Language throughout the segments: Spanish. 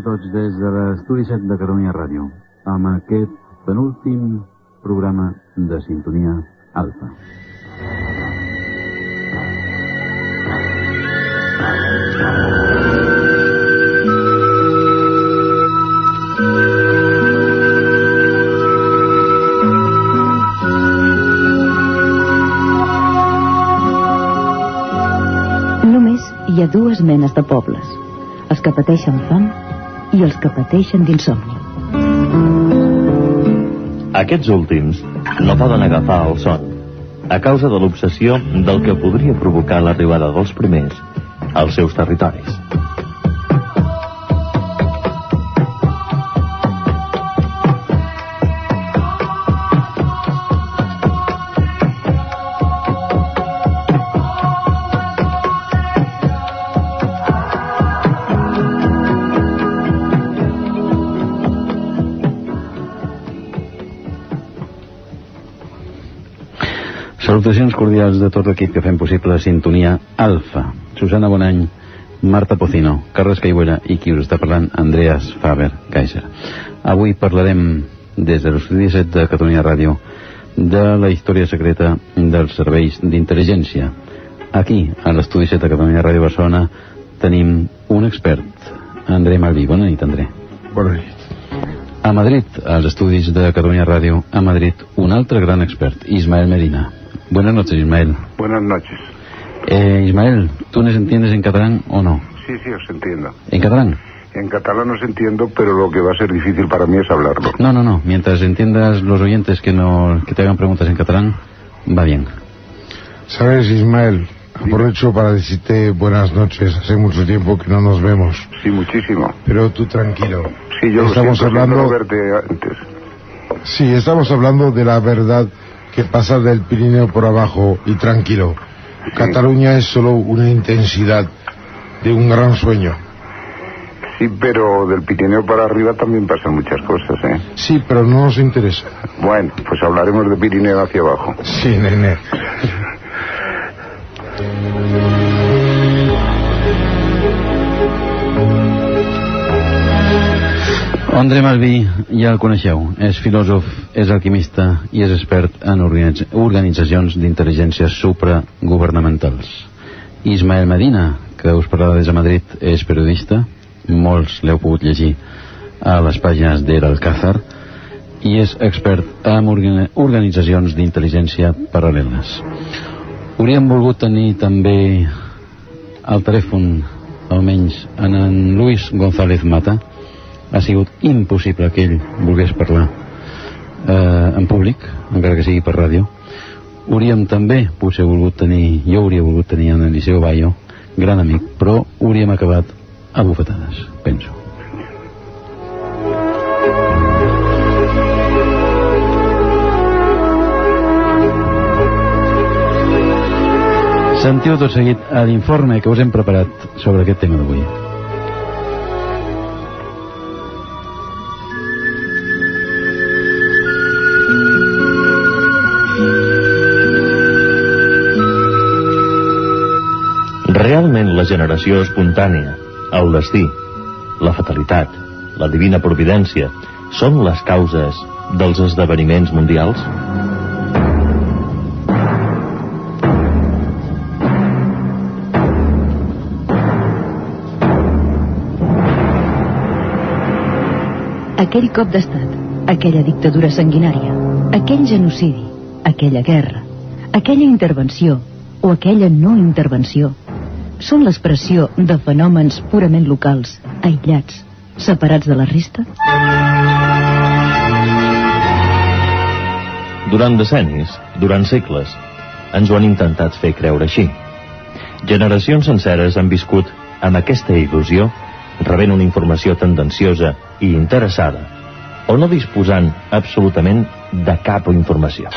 tots des de l'Estudi 7 de Catalunya Ràdio, amb aquest penúltim programa de Sintonia Alfa. Només hi ha dues menes de pobles: els que pateixen fam i els que pateixen d'insomni. Aquests últims no poden agafar el son a causa de l'obsessió del que podria provocar l'arribada dels primers als seus territoris. Salutacions cordials de tot l'equip que fem possible Sintonia Alfa. Susana Bonany, Marta Pocino, Carles Caiguera i qui us està parlant, Andreas Faber-Kaiser. Avui parlarem des de l'Estudi 7 de Catalunya Ràdio de la història secreta dels serveis d'intel·ligència. Aquí, a l'Estudi 7 de Catalunya Ràdio Barcelona, tenim un expert, André Malví. Bona nit, André. Bona nit. A Madrid, als estudis de Catalunya Ràdio, a Madrid, un altre gran expert, Ismael Medina. Buenas noches, Ismael. Buenas noches. Ismael, ¿tú nos entiendes en catalán o no? Sí, os entiendo. ¿En catalán? En catalán os entiendo, pero lo que va a ser difícil para mí es hablarlo. No. Mientras entiendas los oyentes que te hagan preguntas en catalán, va bien. ¿Sabes, Ismael? Aprovecho para decirte buenas noches. Hace mucho tiempo que no nos vemos. Sí, muchísimo. Pero tú tranquilo. Sí, yo estamos hablando... verte antes. Sí, estamos hablando de la verdad que pasa del Pirineo por abajo, y tranquilo. Sí. Cataluña es solo una intensidad de un gran sueño. Sí, pero del Pirineo para arriba también pasan muchas cosas, ¿eh? Sí, pero no nos interesa. Bueno, pues hablaremos de Pirineo hacia abajo. Sí, nene. André Malví, ja el coneixeu, és filòsof, és alquimista i és expert en organitzacions d'intel·ligència supragovernamentals. Ismael Medina, que us parlarà des de Madrid, és periodista, molts l'heu pogut llegir a les pàgines de l'Alcázar, i és expert en organitzacions d'intel·ligència paral·leles. Hauríem volgut tenir també al telèfon, almenys, en Luis González Mata. Ha sigut impossible que ell volgués parlar en públic, encara que sigui per ràdio. Hauríem també, potser volgut tenir, jo hauria volgut tenir en Eliseo Bayo, gran amic, però hauríem acabat a bufetades, penso. Sentiu tot seguit l'informe que us hem preparat sobre aquest tema d'avui. Realment la generació espontània, el destí, la fatalitat, la divina providència, són les causes dels esdeveniments mundials? Aquell cop d'estat, aquella dictadura sanguinària, aquell genocidi, aquella guerra, aquella intervenció o aquella no intervenció són l'expressió de fenòmens purament locals, aïllats, separats de la resta? Durant decennis, durant segles, ens ho han intentat fer creure així. Generacions senceres han viscut amb aquesta il·lusió, rebent una informació tendenciosa i interessada, o no disposant absolutament de cap informació.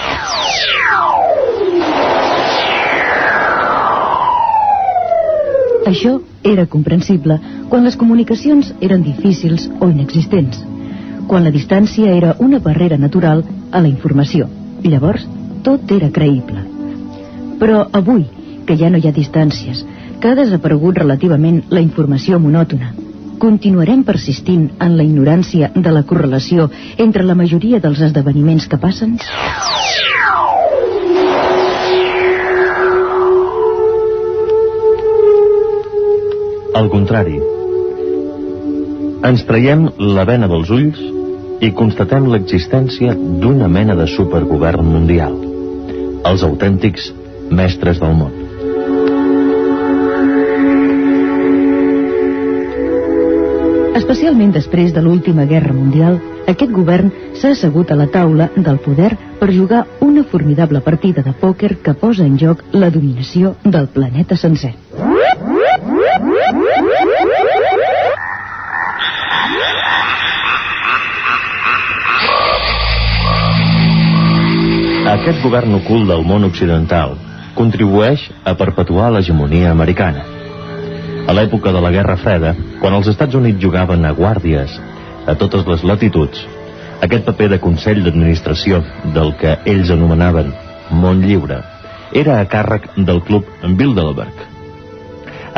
Això era comprensible quan les comunicacions eren difícils o inexistents, quan la distància era una barrera natural a la informació. Llavors, tot era creïble. Però avui, que ja no hi ha distàncies, que ha desaparegut relativament la informació monòtona, Continuarem persistint en la ignorància de la correlació entre la majoria dels esdeveniments que passen? Al contrari, ens traiem la bena dels ulls i constatem l'existència d'una mena de supergovern mundial, els autèntics mestres del món. Especialment després de l'última guerra mundial, aquest govern s'ha assegut a la taula del poder per jugar una formidable partida de pòquer que posa en joc la dominació del planeta sencer. Aquest govern ocult del món occidental contribueix a perpetuar l'hegemonia americana. A l'època de la Guerra Freda, quan els Estats Units jugaven a guàrdies a totes les latituds, aquest paper de consell d'administració del que ells anomenaven món lliure era a càrrec del club Bilderberg.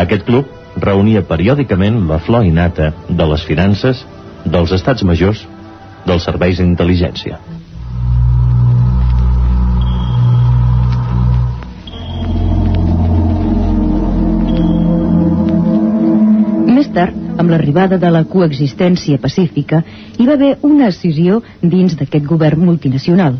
Aquest club reunia periòdicament la flor innata de les finances, dels estats majors, dels serveis d'intel·ligència. Més tard, amb l'arribada de la coexistència pacífica, hi va haver una escissió dins d'aquest govern multinacional.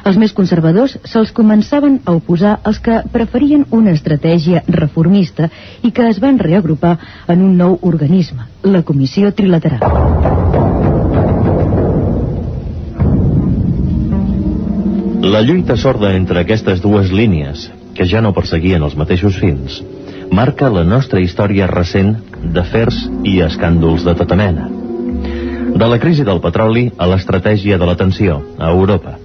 Els més conservadors se'ls començaven a oposar als que preferien una estratègia reformista i que es van reagrupar en un nou organisme, la Comissió Trilateral. La lluita sorda entre aquestes dues línies, que ja no perseguien els mateixos fins, marca la nostra història recent d'afers i escàndols de tota mena. De la crisi del petroli a l'estratègia de la tensió a Europa,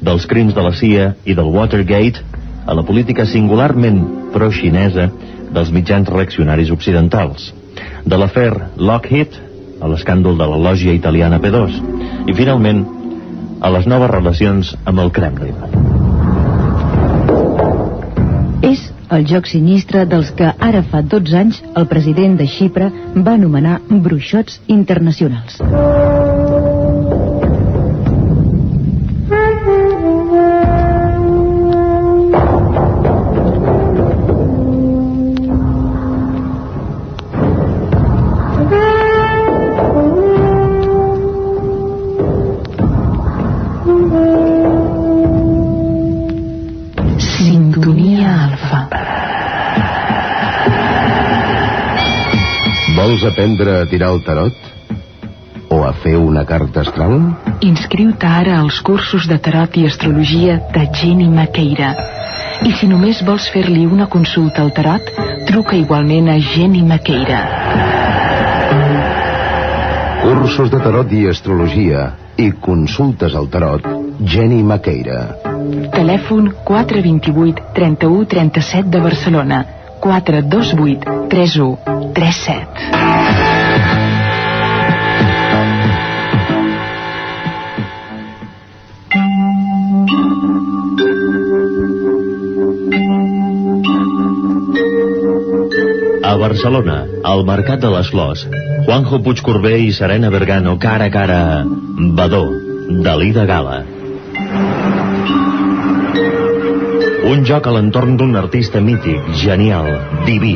dels crims de la CIA i del Watergate a la política singularment pro-xinesa dels mitjans reaccionaris occidentals, de l'afer Lockheed a l'escàndol de la lògia italiana P2 i, finalment, a les noves relacions amb el Kremlin. És el joc sinistre dels que ara fa 12 anys el president de Xipre va anomenar bruixots internacionals. Vols aprendre a tirar el tarot? O a fer una carta astral? Inscriu-te ara als cursos de tarot i astrologia de Jenny Maqueira. I si només vols fer-li una consulta al tarot, truca igualment a Jenny Maqueira. Cursos de tarot i astrologia i consultes al tarot, Jenny Maqueira. Telèfon 428 31 37 de Barcelona. 428 31 37. A Barcelona, al Mercat de les Flors, Juanjo Puigcorbé i Serena Bergano cara a cara a Badó, Dalí de Gala. Un joc a l'entorn d'un artista mític, genial, diví.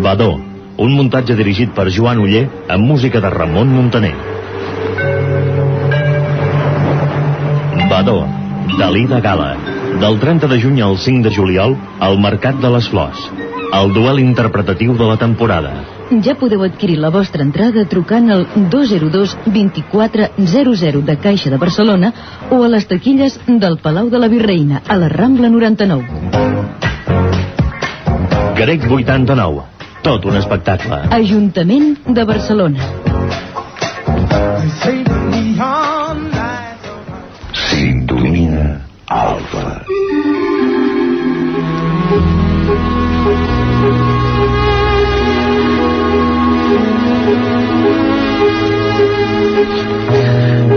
Badó, un muntatge dirigit per Joan Oller amb música de Ramon Muntaner. Badó, Dalí de Gala, del 30 de juny al 5 de juliol, al Mercat de les Flors. El duel interpretatiu de la temporada. Ja podeu adquirir la vostra entrada trucant al 202 24 00 de Caixa de Barcelona o a les taquilles del Palau de la Virreina, a la Rambla 99. Grec 89. Tot un espectacle. Ajuntament de Barcelona. Sintonia Alfa.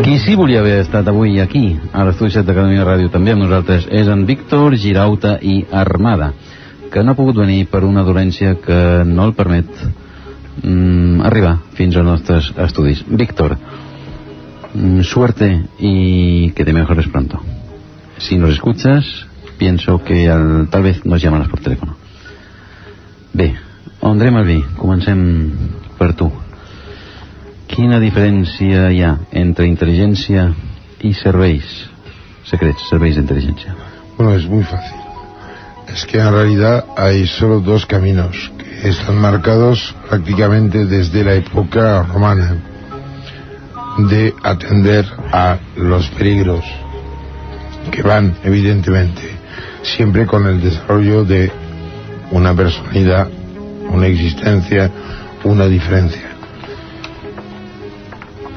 Qui sí volia haver estat avui aquí, a l'Estudi 7 de Catalunya Ràdio, també amb nosaltres, és en Víctor Girauta i Armada, que no ha pogut venir per una dolència que no el permet arribar fins als nostres estudis. Víctor, suerte y que te mejores pronto. Si nos escuchas, pienso que tal vez nos llamarás por teléfono. Bé, André Malví, comencem per tu. Quina diferència hi ha entre inteligencia y serveis secrets, serveis de inteligencia? Bueno, es muy fácil. Es que en realidad hay solo dos caminos que están marcados prácticamente desde la época romana, de atender a los peligros que van, evidentemente, siempre con el desarrollo de una personalidad, una existencia, una diferencia.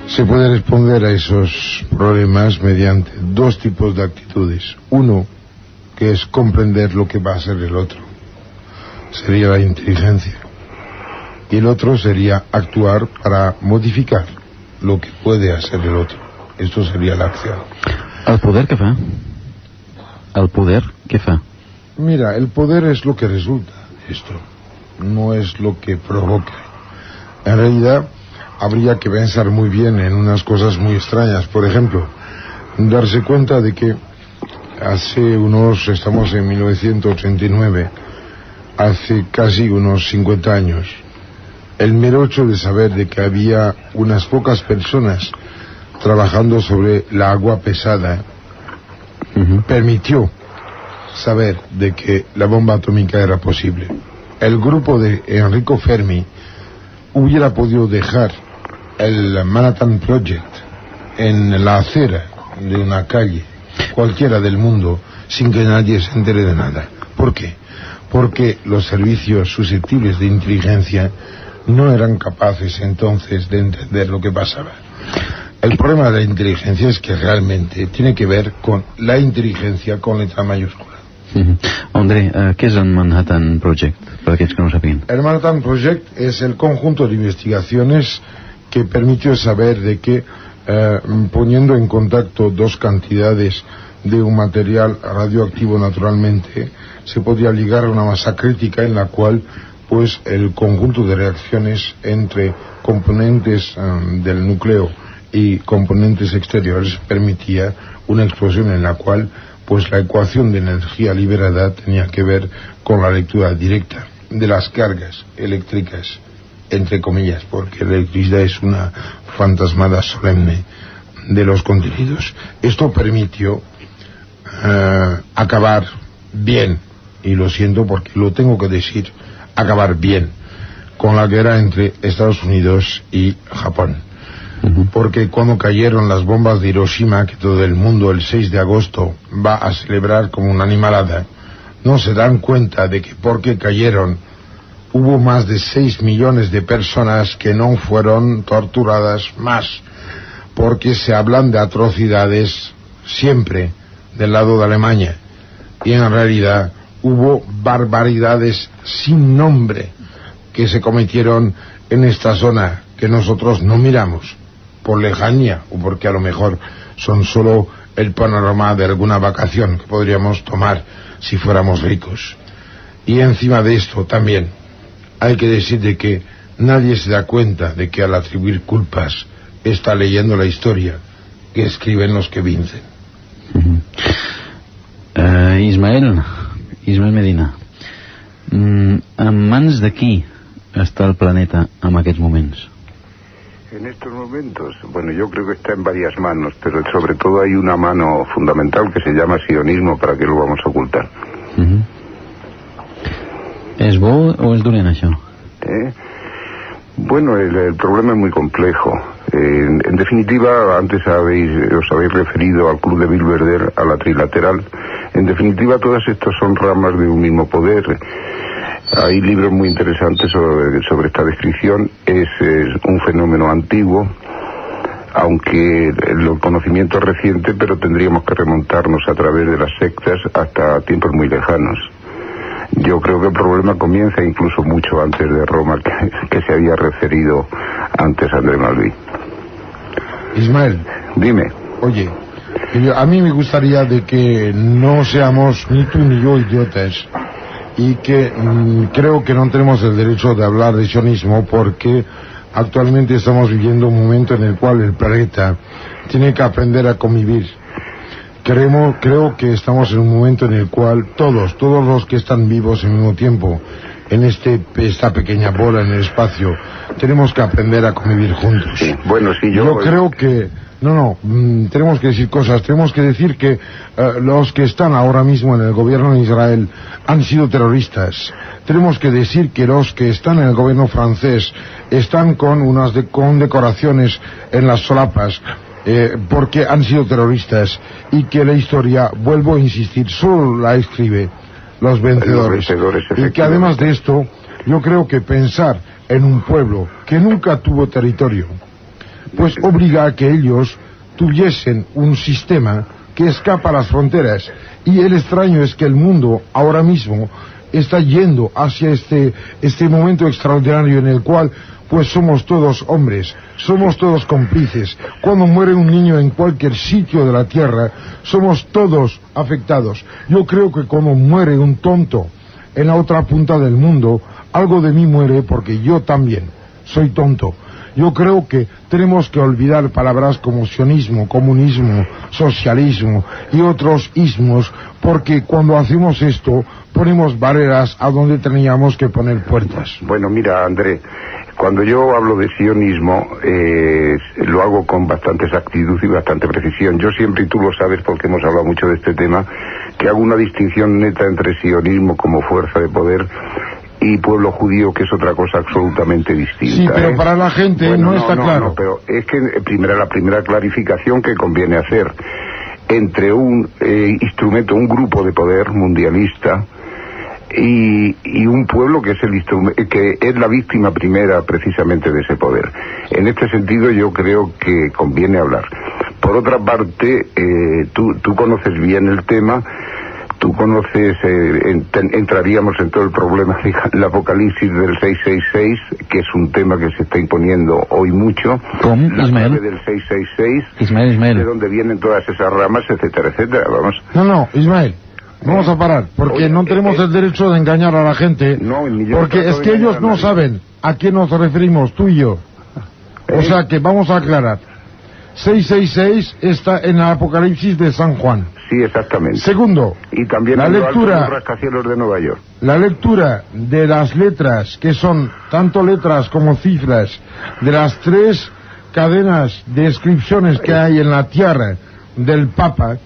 Se puede responder a esos problemas mediante dos tipos de actitudes. Uno, que es comprender lo que va a hacer el otro, sería la inteligencia. Y el otro sería actuar para modificar lo que puede hacer el otro. Esto sería la acción. El poder què fa? El poder què fa? Mira, el poder es lo que resulta de esto, no es lo que provoca. En realidad, habría que pensar muy bien en unas cosas muy extrañas. Por ejemplo, darse cuenta de que estamos en 1989, hace casi unos 50 años, el mero hecho de saber de que había unas pocas personas trabajando sobre la agua pesada permitió saber de que la bomba atómica era posible. El grupo de Enrico Fermi hubiera podido dejar el Manhattan Project en la acera de una calle cualquiera del mundo sin que nadie se entere de nada. ¿Por qué? Porque los servicios susceptibles de inteligencia no eran capaces entonces de entender lo que pasaba. El problema de la inteligencia es que realmente tiene que ver con la inteligencia con letra mayúscula. André, què és el Manhattan Project, per aquells que no sapien? El Manhattan Project es el conjunto de investigaciones que permitió saber de que poniendo en contacto dos cantidades de un material radioactivo naturalmente se podía ligar a una masa crítica en la cual pues el conjunto de reacciones entre componentes del núcleo y componentes exteriores permitía una explosión en la cual pues la ecuación de energía liberada tenía que ver con la lectura directa de las cargas eléctricas, entre comillas, porque la electricidad es una fantasmada solemne de los contenidos. Esto permitió acabar bien, y lo siento porque lo tengo que decir, acabar bien con la guerra entre Estados Unidos y Japón. Porque cuando cayeron las bombas de Hiroshima, que todo el mundo el 6 de agosto va a celebrar como una animalada, no se dan cuenta de que porque cayeron hubo más de 6 millones de personas que no fueron torturadas más, porque se hablan de atrocidades siempre del lado de Alemania, y en realidad hubo barbaridades sin nombre que se cometieron en esta zona que nosotros no miramos por lejanía o porque a lo mejor son solo el panorama de alguna vacación que podríamos tomar si fuéramos ricos. Y encima de esto también hay que decir de que nadie se da cuenta de que al atribuir culpas está leyendo la historia que escriben los que vencen. Ismael Medina, en mans de qui està el planeta en aquests moments? En estos momentos, bueno, yo creo que está en varias manos, pero sobre todo hay una mano fundamental que se llama sionismo. ¿Para qué lo vamos a ocultar? ¿És bo o és dolent això? Bueno, el problema es muy complejo. En definitiva, antes os habéis referido al Club de Bilderberg, a la trilateral. En definitiva, todas estas son ramas de un mismo poder. Hay libros muy interesantes sobre esta descripción. Es un fenómeno antiguo, aunque el conocimiento es reciente, pero tendríamos que remontarnos a través de las sectas hasta tiempos muy lejanos. Yo creo que el problema comienza incluso mucho antes de Roma, que se había referido antes André Malví. Ismael. Dime. Oye, a mí me gustaría de que no seamos ni tú ni yo idiotas y que creo que no tenemos el derecho de hablar de sionismo porque actualmente estamos viviendo un momento en el cual el planeta tiene que aprender a convivir. Creo que estamos en un momento en el cual todos los que están vivos al mismo tiempo en esta pequeña bola en el espacio, tenemos que aprender a convivir juntos. Sí. Bueno, sí, yo creo que tenemos que decir cosas. Tenemos que decir que los que están ahora mismo en el gobierno de Israel han sido terroristas. Tenemos que decir que los que están en el gobierno francés están con decoraciones en las solapas porque han sido terroristas, y que la historia, vuelvo a insistir, solo la escribe los vencedores. Y que además de esto, yo creo que pensar en un pueblo que nunca tuvo territorio, pues obliga a que ellos tuviesen un sistema que escapa a las fronteras. Y el extraño es que el mundo ahora mismo está yendo hacia este momento extraordinario en el cual pues somos todos hombres, somos todos cómplices. Cuando muere un niño en cualquier sitio de la tierra, somos todos afectados. Yo creo que cuando muere un tonto en la otra punta del mundo, algo de mí muere porque yo también soy tonto. Yo creo que tenemos que olvidar palabras como sionismo, comunismo, socialismo y otros ismos, porque cuando hacemos esto ponemos barreras a donde teníamos que poner puertas. Bueno, mira, André, cuando yo hablo de sionismo, lo hago con bastante exactitud y bastante precisión. Yo siempre, y tú lo sabes porque hemos hablado mucho de este tema, que hago una distinción neta entre sionismo como fuerza de poder y pueblo judío, que es otra cosa absolutamente distinta. Sí, pero para la gente no está claro. No, pero es que la primera clarificación que conviene hacer entre un instrumento, un grupo de poder mundialista y un pueblo que es que es la víctima primera precisamente de ese poder. En este sentido yo creo que conviene hablar. Por otra parte, tú conoces bien el tema. Tú conoces, entraríamos en todo el problema del apocalipsis del 666, que es un tema que se está imponiendo hoy mucho. ¿Cómo, Ismael? La del 666, Ismael. de donde vienen todas esas ramas, etcétera, etcétera, vamos. No, Ismael, vamos a parar, porque no tenemos el derecho de engañar a la gente, porque es que ellos no saben a qué nos referimos, tú y yo. O sea que vamos a aclarar. 666 está en el Apocalipsis de San Juan. Sí, exactamente. Segundo, y también la lectura, los rascacielos de Nueva York. La lectura de las letras, que son tanto letras como cifras, de las 3 cadenas de inscripciones que hay en la tierra del Papa,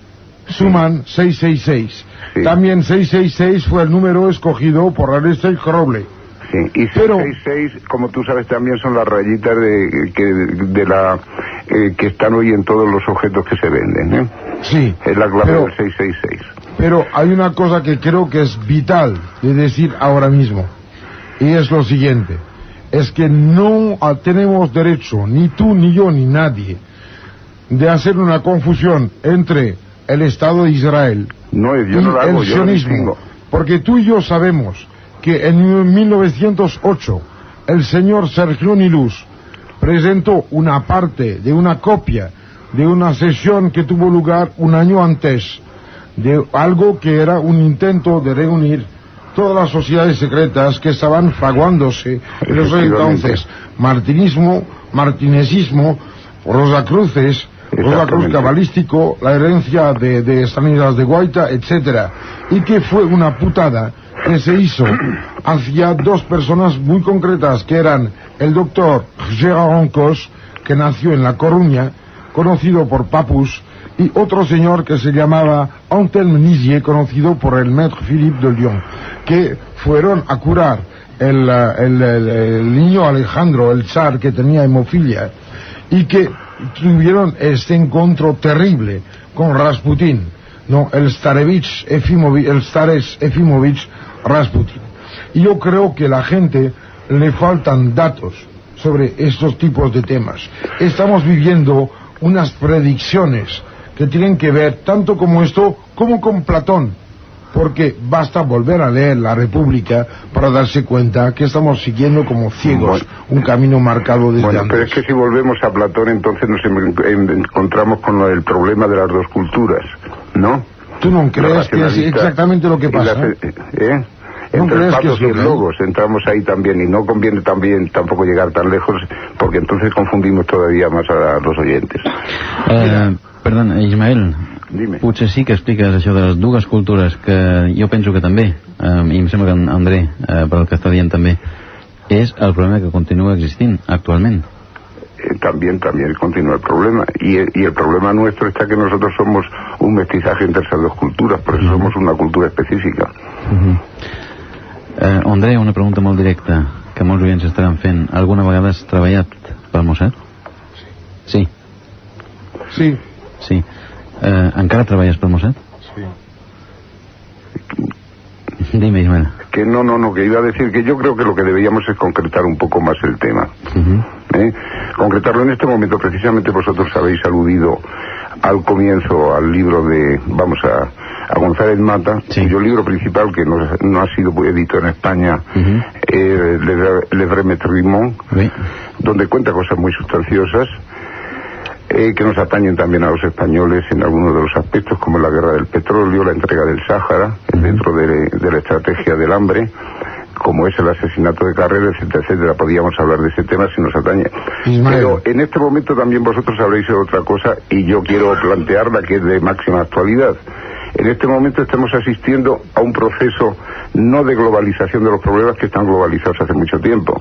suman 666. Sí. También 666 fue el número escogido por Aleister Crowley. Sí, y 666, como tú sabes, también son las rayitas que están hoy en todos los objetos que se venden, ¿eh? Sí. Es la clave del 666. Pero hay una cosa que creo que es vital de decir ahora mismo, y es lo siguiente: es que no tenemos derecho, ni tú, ni yo, ni nadie, de hacer una confusión entre el Estado de Israel y el sionismo. Porque tú y yo sabemos que en 1908 el señor Sergio Nilus presentó una parte de una copia de una sesión que tuvo lugar un año antes, de algo que era un intento de reunir todas las sociedades secretas que estaban fraguándose en los entonces: martinismo, martinesismo, Rosacruces, Rosacruz cabalístico, la herencia de Stanislas de Guaita, etcétera, y que fue una putada que se hizo hacia 2 personas muy concretas, que eran el doctor Gérard Roncos, que nació en La Coruña, conocido por Papus, y otro señor que se llamaba Antelme Nizier, conocido por el Maître Philippe de Lyon, que fueron a curar el niño Alejandro, el zar, que tenía hemofilia, y que tuvieron este encuentro terrible con Rasputín, el Stares Efimovich Rasputin. Y yo creo que a la gente le faltan datos sobre estos tipos de temas. Estamos viviendo unas predicciones que tienen que ver tanto como esto como con Platón, porque basta volver a leer La República para darse cuenta que estamos siguiendo como ciegos un camino marcado desde antes. Pero es que si volvemos a Platón, entonces nos encontramos con el problema de las 2 culturas, ¿no? ¿Tú no crees que es exactamente lo que pasa? Entre patos y lobos entramos ahí también, y no conviene también tampoco llegar tan lejos, porque entonces confundimos todavía más a los oyentes. Perdona, Ismael, dime. Potser sí que expliques això de les dues cultures, que jo penso que també, i em sembla que en André, pel que està dient també, és el problema que continua existint actualment. También continúa el problema, y el problema nuestro está que nosotros somos un mestizaje entre esas dos culturas, por eso somos una cultura específica. André, una pregunta molt directa que molts oients estaran fent. Alguna vegada has treballat pel Mossad? Sí. Encara treballes pel Mossad? Sí. Dime, Ismael. Que no, que iba a decir que yo creo que lo que deberíamos es concretar un poco más el tema. Concretarlo en este momento. Precisamente vosotros habéis aludido al comienzo al libro de, a González Mata, cuyo libro principal, que no ha sido editado en España, Le Vrai Maître, donde cuenta cosas muy sustanciosas, que nos atañen también a los españoles en algunos de los aspectos, como la guerra del petróleo, la entrega del Sáhara, dentro de la estrategia del hambre, como es el asesinato de Carrera, etcétera, etcétera. Podríamos hablar de ese tema si nos atañe. Ismael. Pero en este momento también vosotros habréis de otra cosa, y yo quiero plantearla, que es de máxima actualidad. En este momento estamos asistiendo a un proceso no de globalización de los problemas, que están globalizados hace mucho tiempo,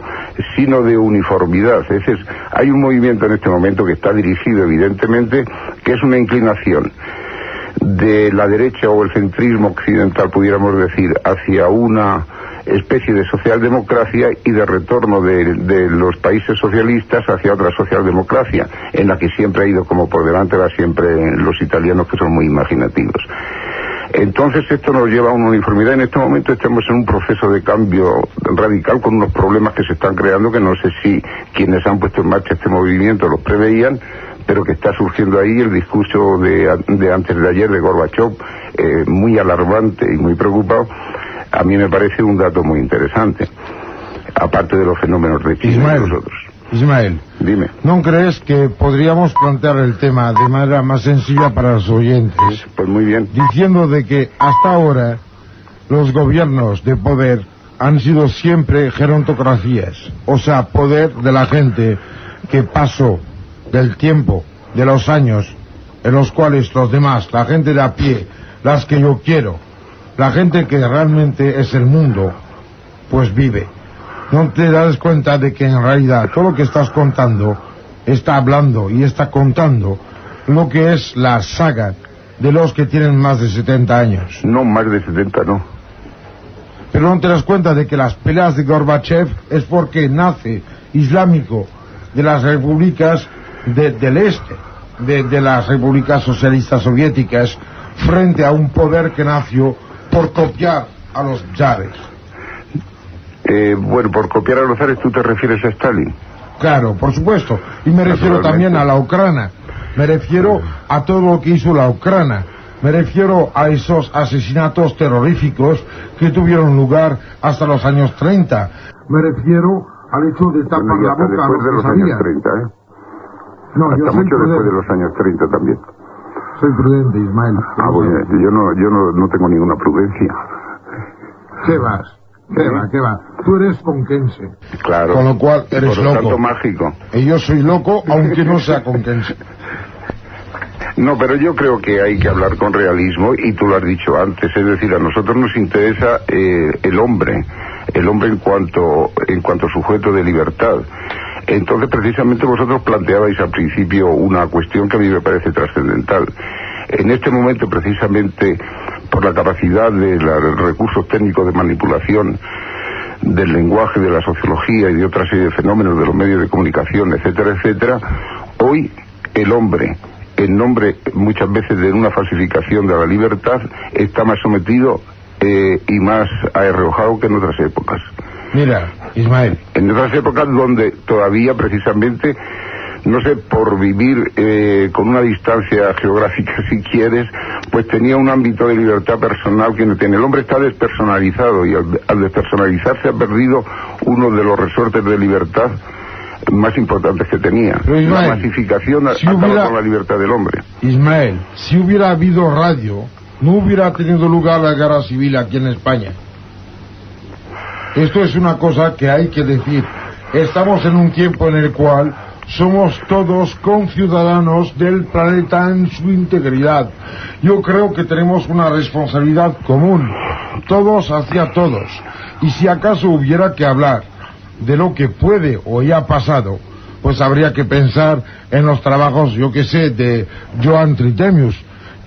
sino de uniformidad. Es decir, hay un movimiento en este momento que está dirigido evidentemente, que es una inclinación de la derecha o el centrismo occidental, pudiéramos decir, hacia una especie de socialdemocracia, y de retorno de los países socialistas hacia otra socialdemocracia, en la que siempre ha ido como por delante va siempre los italianos, que son muy imaginativos. Entonces esto nos lleva a una uniformidad. En este momento estamos en un proceso de cambio radical, con unos problemas que se están creando, que no sé si quienes han puesto en marcha este movimiento los preveían, pero que está surgiendo ahí. El discurso de antes de ayer de Gorbachev, muy alarmante y muy preocupado, a mí me parece un dato muy interesante, aparte de los fenómenos de Chile y nosotros. Ismael, dime. ¿No crees que podríamos plantear el tema de manera más sencilla para los oyentes? Pues muy bien. Diciendo de que hasta ahora los gobiernos de poder han sido siempre gerontocracias, o sea, poder de la gente que pasó del tiempo, de los años, en los cuales los demás, la gente de a pie, las que yo quiero, la gente que realmente es el mundo, pues vive. No te das cuenta de que en realidad todo lo que estás contando está hablando y está contando lo que es la saga de los que tienen más de 70 años. No, más de 70 no. Pero no te das cuenta de que las peleas de Gorbachev es porque nace islámico de las repúblicas del este, de las repúblicas socialistas soviéticas, frente a un poder que nació por copiar a los zares. Bueno, por copiar a los zares tú te refieres a Stalin. Claro, por supuesto. Y me refiero también a la Ucrania. Me refiero a todo lo que hizo la Ucrania. Me refiero a esos asesinatos terroríficos que tuvieron lugar hasta los años 30. Me refiero al hecho de tapar la boca a después de los años 30, No, hasta yo soy mucho prudente. Después de los años 30 también. Soy prudente, Ismael. Bueno, yo no tengo ninguna prudencia. ¿Qué vas? ¿Qué va? Tú eres conquense. Claro. Con lo cual eres por lo loco. tanto, mágico. Y yo soy loco, aunque no sea conquense. No, pero yo creo que hay que hablar con realismo, y tú lo has dicho antes, es decir, a nosotros nos interesa el hombre en cuanto sujeto de libertad. Entonces, precisamente vosotros planteabais al principio una cuestión que a mí me parece trascendental. En este momento, precisamente, por la capacidad de los recursos técnicos de manipulación del lenguaje, de la sociología y de otra serie de fenómenos de los medios de comunicación, etcétera, etcétera, hoy el hombre, en nombre muchas veces de una falsificación de la libertad, está más sometido y más arrojado que en otras épocas. Mira, Ismael. En otras épocas donde todavía precisamente, no sé, por vivir con una distancia geográfica, si quieres, pues tenía un ámbito de libertad personal que no tiene. El hombre está despersonalizado, y al despersonalizarse ha perdido uno de los resortes de libertad más importantes que tenía. Pero Ismael, la masificación acaba con la libertad del hombre. Ismael, si hubiera habido radio, no hubiera tenido lugar la guerra civil aquí en España. Esto es una cosa que hay que decir. Estamos en un tiempo en el cual somos todos conciudadanos del planeta en su integridad. Yo creo que tenemos una responsabilidad común, todos hacia todos. Y si acaso hubiera que hablar de lo que puede o ya ha pasado, pues habría que pensar en los trabajos, yo que sé, de Joan Trithemius.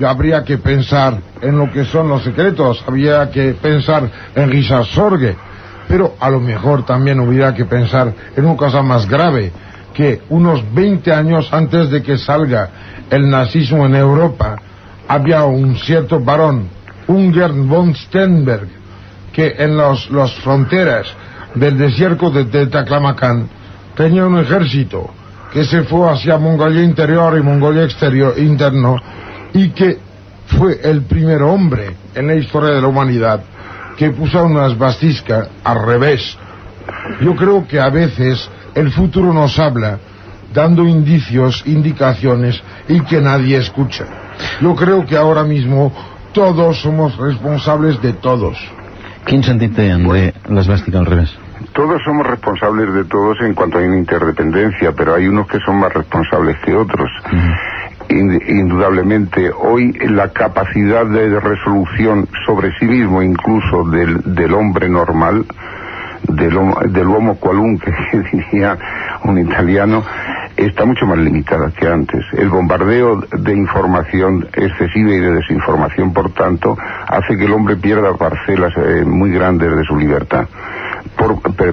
Habría que pensar en lo que son los secretos, habría que pensar en Richard Sorge. Pero a lo mejor también hubiera que pensar en una cosa más grave, que unos 20 años antes de que salga el nazismo en Europa, había un cierto varón, Ungern von Sternberg, que en las fronteras del desierto de Taklamakan tenía un ejército que se fue hacia Mongolia Interior y Mongolia Interno, y que fue el primer hombre en la historia de la humanidad que puso una svastika al revés. Yo creo que a veces el futuro nos habla dando indicios, indicaciones, y que nadie escucha. Yo creo que ahora mismo todos somos responsables de todos. Quin sentit té, André, l'esvàstica al revés? Todos somos responsables de todos en cuanto hay una interdependencia, pero hay unos que son más responsables que otros. Indudablemente, hoy la capacidad de resolución sobre sí mismo, incluso del hombre normal, del homo qualunque, que diría un italiano, está mucho más limitada que antes. El bombardeo de información excesiva y de desinformación, por tanto, hace que el hombre pierda parcelas muy grandes de su libertad,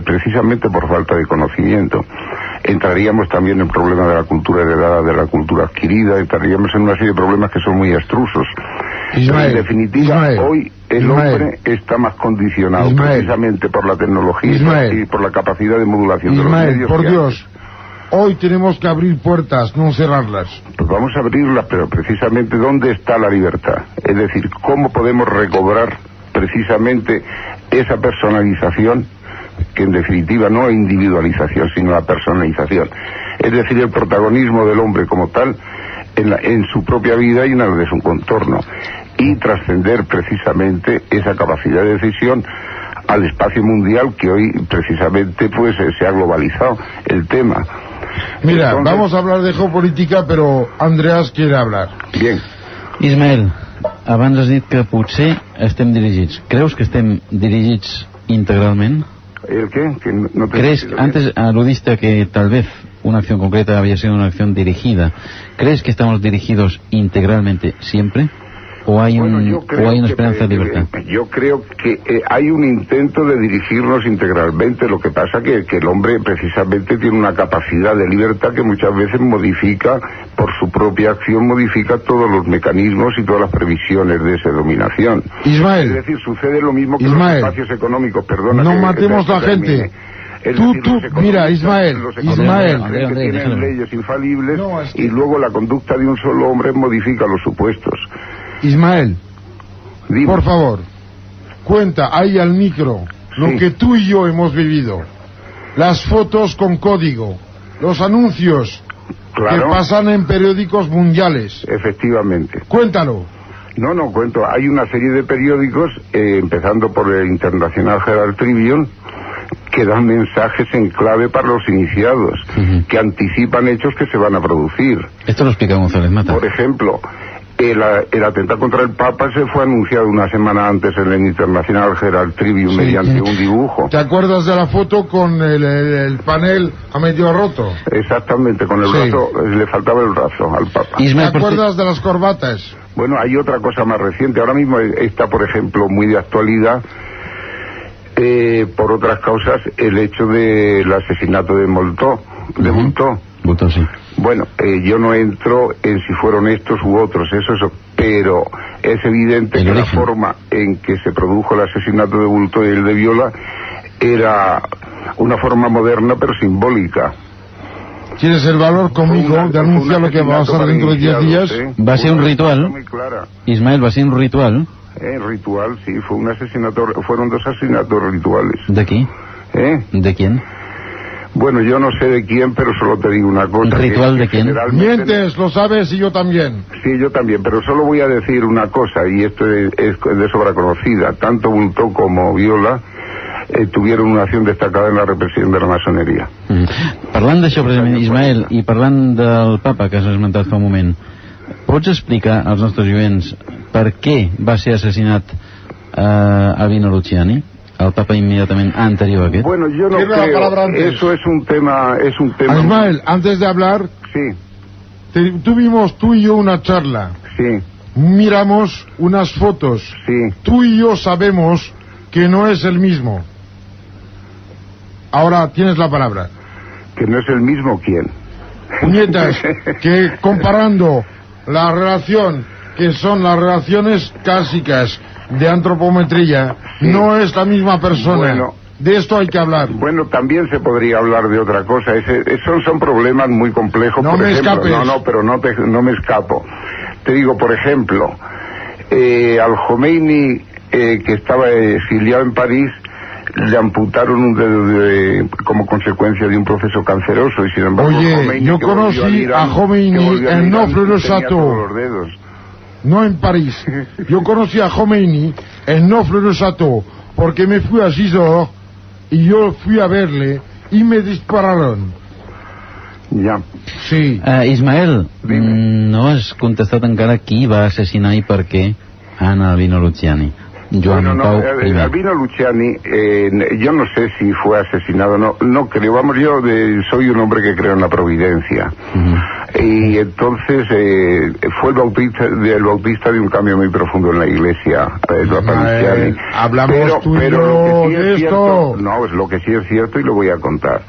precisamente por falta de conocimiento. Entraríamos también en el problema de la cultura heredada, de la cultura adquirida, entraríamos en una serie de problemas que son muy abstrusos. En definitiva, hoy el hombre está más condicionado precisamente por la tecnología y por la capacidad de modulación de los medios. Por Dios, hoy tenemos que abrir puertas, no cerrarlas. Pues vamos a abrirlas, pero precisamente ¿dónde está la libertad? Es decir, ¿cómo podemos recobrar precisamente esa personalización, que en definitiva no es individualización, sino la personalización? Es decir, el protagonismo del hombre como tal en su propia vida y en la de su contorno, y trascender precisamente esa capacidad de decisión al espacio mundial, que hoy precisamente pues se ha globalizado el tema. Mira, entonces, vamos a hablar de geopolítica, però Andreas quiere hablar. Bien. Ismael, abans has dit que potser estem dirigits. Creus que estem dirigits integralment? ¿El qué? Que no te ¿Crees, antes aludiste a que tal vez una acción concreta había sido una acción dirigida? ¿Crees que estamos dirigidos integralmente siempre? ¿O hay, una esperanza de libertad? Yo creo que hay un intento de dirigirnos integralmente. Lo que pasa que el hombre precisamente tiene una capacidad de libertad que muchas veces modifica, por su propia acción, modifica todos los mecanismos y todas las previsiones de esa dominación. Ismael, es decir, sucede lo mismo que los espacios económicos. Perdona, no matemos la gente. Mira, Ismael, tienen leyes infalibles, y luego la conducta de un solo hombre modifica los supuestos. Ismael, dime, por favor, cuenta ahí al micro lo que tú y yo hemos vivido. Las fotos con código, los anuncios que pasan en periódicos mundiales. Efectivamente. Cuéntalo. No cuento. Hay una serie de periódicos, empezando por el International Herald Tribune, que dan mensajes en clave para los iniciados, que anticipan hechos que se van a producir. Esto lo explica González Mata. Por ejemplo, el atentado contra el Papa se fue anunciado una semana antes en el International Herald Tribune mediante un dibujo. ¿Te acuerdas de la foto con el panel a medio roto? Exactamente, con el brazo, le faltaba el brazo al Papa. ¿Te acuerdas de las corbatas? Bueno, hay otra cosa más reciente. Ahora mismo está, por ejemplo, muy de actualidad, por otras causas, el hecho del asesinato de Molotov. Sí. Bueno, yo no entro en si fueron estos u otros, eso, pero es evidente que la forma en que se produjo el asesinato de Bultó y el de Viola era una forma moderna pero simbólica. ¿Tienes el valor conmigo de anunciar lo que va a pasar dentro de 10 días? Va a ser un ritual. Ismael, va a ser un ritual. Ritual, sí, fue un asesinato, fueron 2 asesinatos rituales. ¿De quién? ¿De quién? Bueno, yo no sé de quién, pero solo te digo una cosa. ¿Ritual de quién? Mientes, lo sabes, y yo también. Sí, yo también, pero solo voy a decir una cosa, y esto es de sobra conocida. Tanto Bultó como Viola tuvieron una acción destacada en la represión de la masonería. Parlant d'això precisament, Ismael, i parlant del papa que has esmentat fa un moment, pots explicar als nostres oients per què va ser assassinat Albino Luciani, el papa inmediatamente anterior a aquest? Bueno, yo no creo, eso es un tema... Ismael, antes de hablar, sí, tuvimos tú y yo una charla. Sí. Miramos unas fotos. Sí. Tú y yo sabemos que no es el mismo. Ahora tienes la palabra. ¿Que no es el mismo quién? Puñetas, que comparando la relación, que son las relaciones clásicas de antropometría, sí, no es la misma persona. Bueno, de esto hay que hablar. Bueno, también se podría hablar de otra cosa. Son problemas muy complejos. No por me ejemplo, escapes. No, pero no me escapo. Te digo, por ejemplo, al Khomeini, que estaba exiliado en París, le amputaron un dedo como consecuencia de un proceso canceroso, y sin embargo... Oye, Khomeini, yo conocí a Khomeini en Nofre-le-Château, no en París. Yo conocí a Khomeini en Nofre-le-Château, porque me fui a Gisors y yo fui a verle y me dispararon. Ja. Sí. Ismael, no has contestat encara qui va assassinar i per què a Albino Luciani. Bueno, no, Albino Luciani, yo no sé si fue asesinado, no creo, vamos, yo soy un hombre que creo en la providencia, y entonces fue el bautista de un cambio muy profundo en la iglesia, el Papa Luciani. Hablamos pero lo que sí de es esto. No, es lo que sí es cierto y lo voy a contar.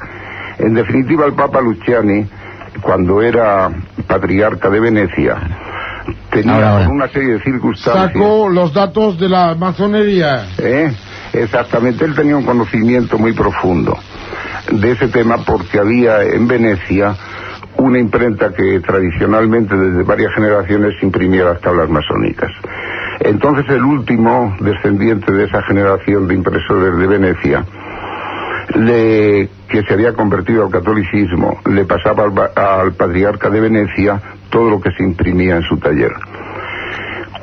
En definitiva, el Papa Luciani, cuando era patriarca de Venecia, tenía una serie de circunstancias. Sacó los datos de la masonería. Exactamente, él tenía un conocimiento muy profundo de ese tema, porque había en Venecia una imprenta que tradicionalmente desde varias generaciones imprimía las tablas masónicas. Entonces el último descendiente de esa generación de impresores de Venecia, que se había convertido al catolicismo, le pasaba al patriarca de Venecia todo lo que se imprimía en su taller.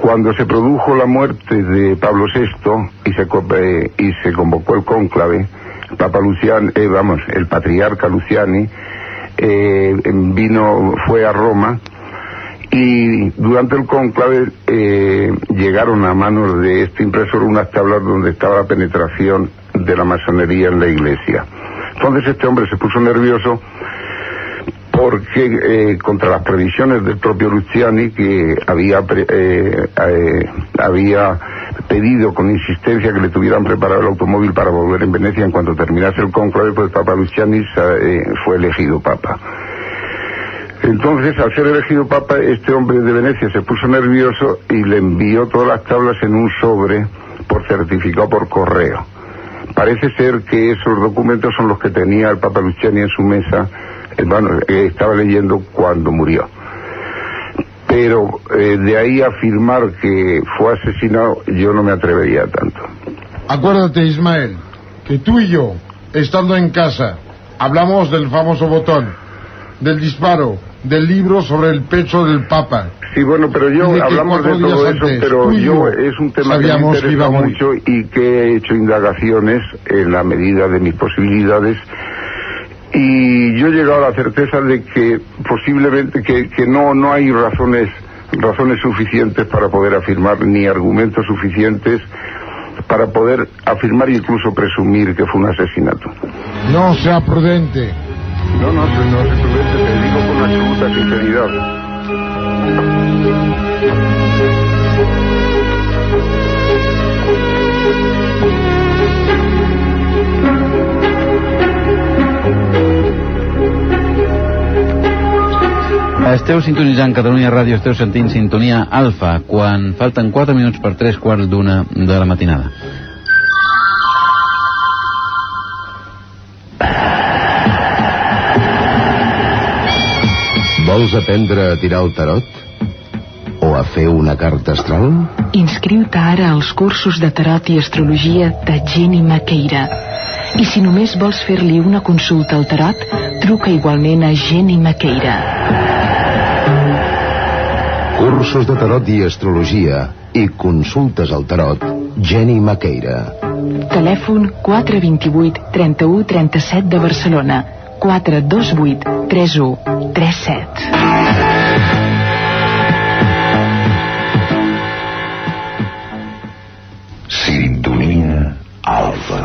Cuando se produjo la muerte de Pablo VI y se convocó el cónclave, el patriarca Luciani fue a Roma, y durante el cónclave llegaron a manos de este impresor unas tablas donde estaba la penetración de la masonería en la iglesia. Entonces este hombre se puso nervioso porque contra las previsiones del propio Luciani, que había pedido con insistencia que le tuvieran preparado el automóvil para volver en Venecia en cuanto terminase el cónclave, pues el Papa Luciani fue elegido Papa. Entonces, al ser elegido Papa, este hombre de Venecia se puso nervioso y le envió todas las tablas en un sobre por certificado por correo. Parece ser que esos documentos son los que tenía el Papa Luciani en su mesa, estaba leyendo cuando murió. Pero de ahí a afirmar que fue asesinado, yo no me atrevería tanto. Acuérdate, Ismael, que tú y yo, estando en casa, hablamos del famoso botón, del disparo, del libro sobre el pecho del Papa. Sí, bueno, pero hablamos de todo eso, pero es un tema que me interesa mucho y que he hecho indagaciones en la medida de mis posibilidades, y yo he llegado a la certeza de que posiblemente que no hay razones suficientes para poder afirmar, ni argumentos suficientes para poder afirmar, incluso presumir que fue un asesinato. No sea prudente. No se prudente, te digo con absoluta sinceridad. Esteu sintonitzant Catalunya Ràdio, esteu sentint Sintonia Alfa, quan falten 4 minuts per 3:15 de la matinada. Vols aprendre a tirar el tarot? O a fer una carta astral? Inscriu-te ara als cursos de tarot i astrologia de Jenny Maqueira. I si només vols fer-li una consulta al tarot, truca igualment a Jenny Maqueira. Cursos de tarot i astrologia i consultes al tarot, Jenny Maqueira. Telèfon 428 31 37 de Barcelona. 428 31 37. Sintonia Alfa.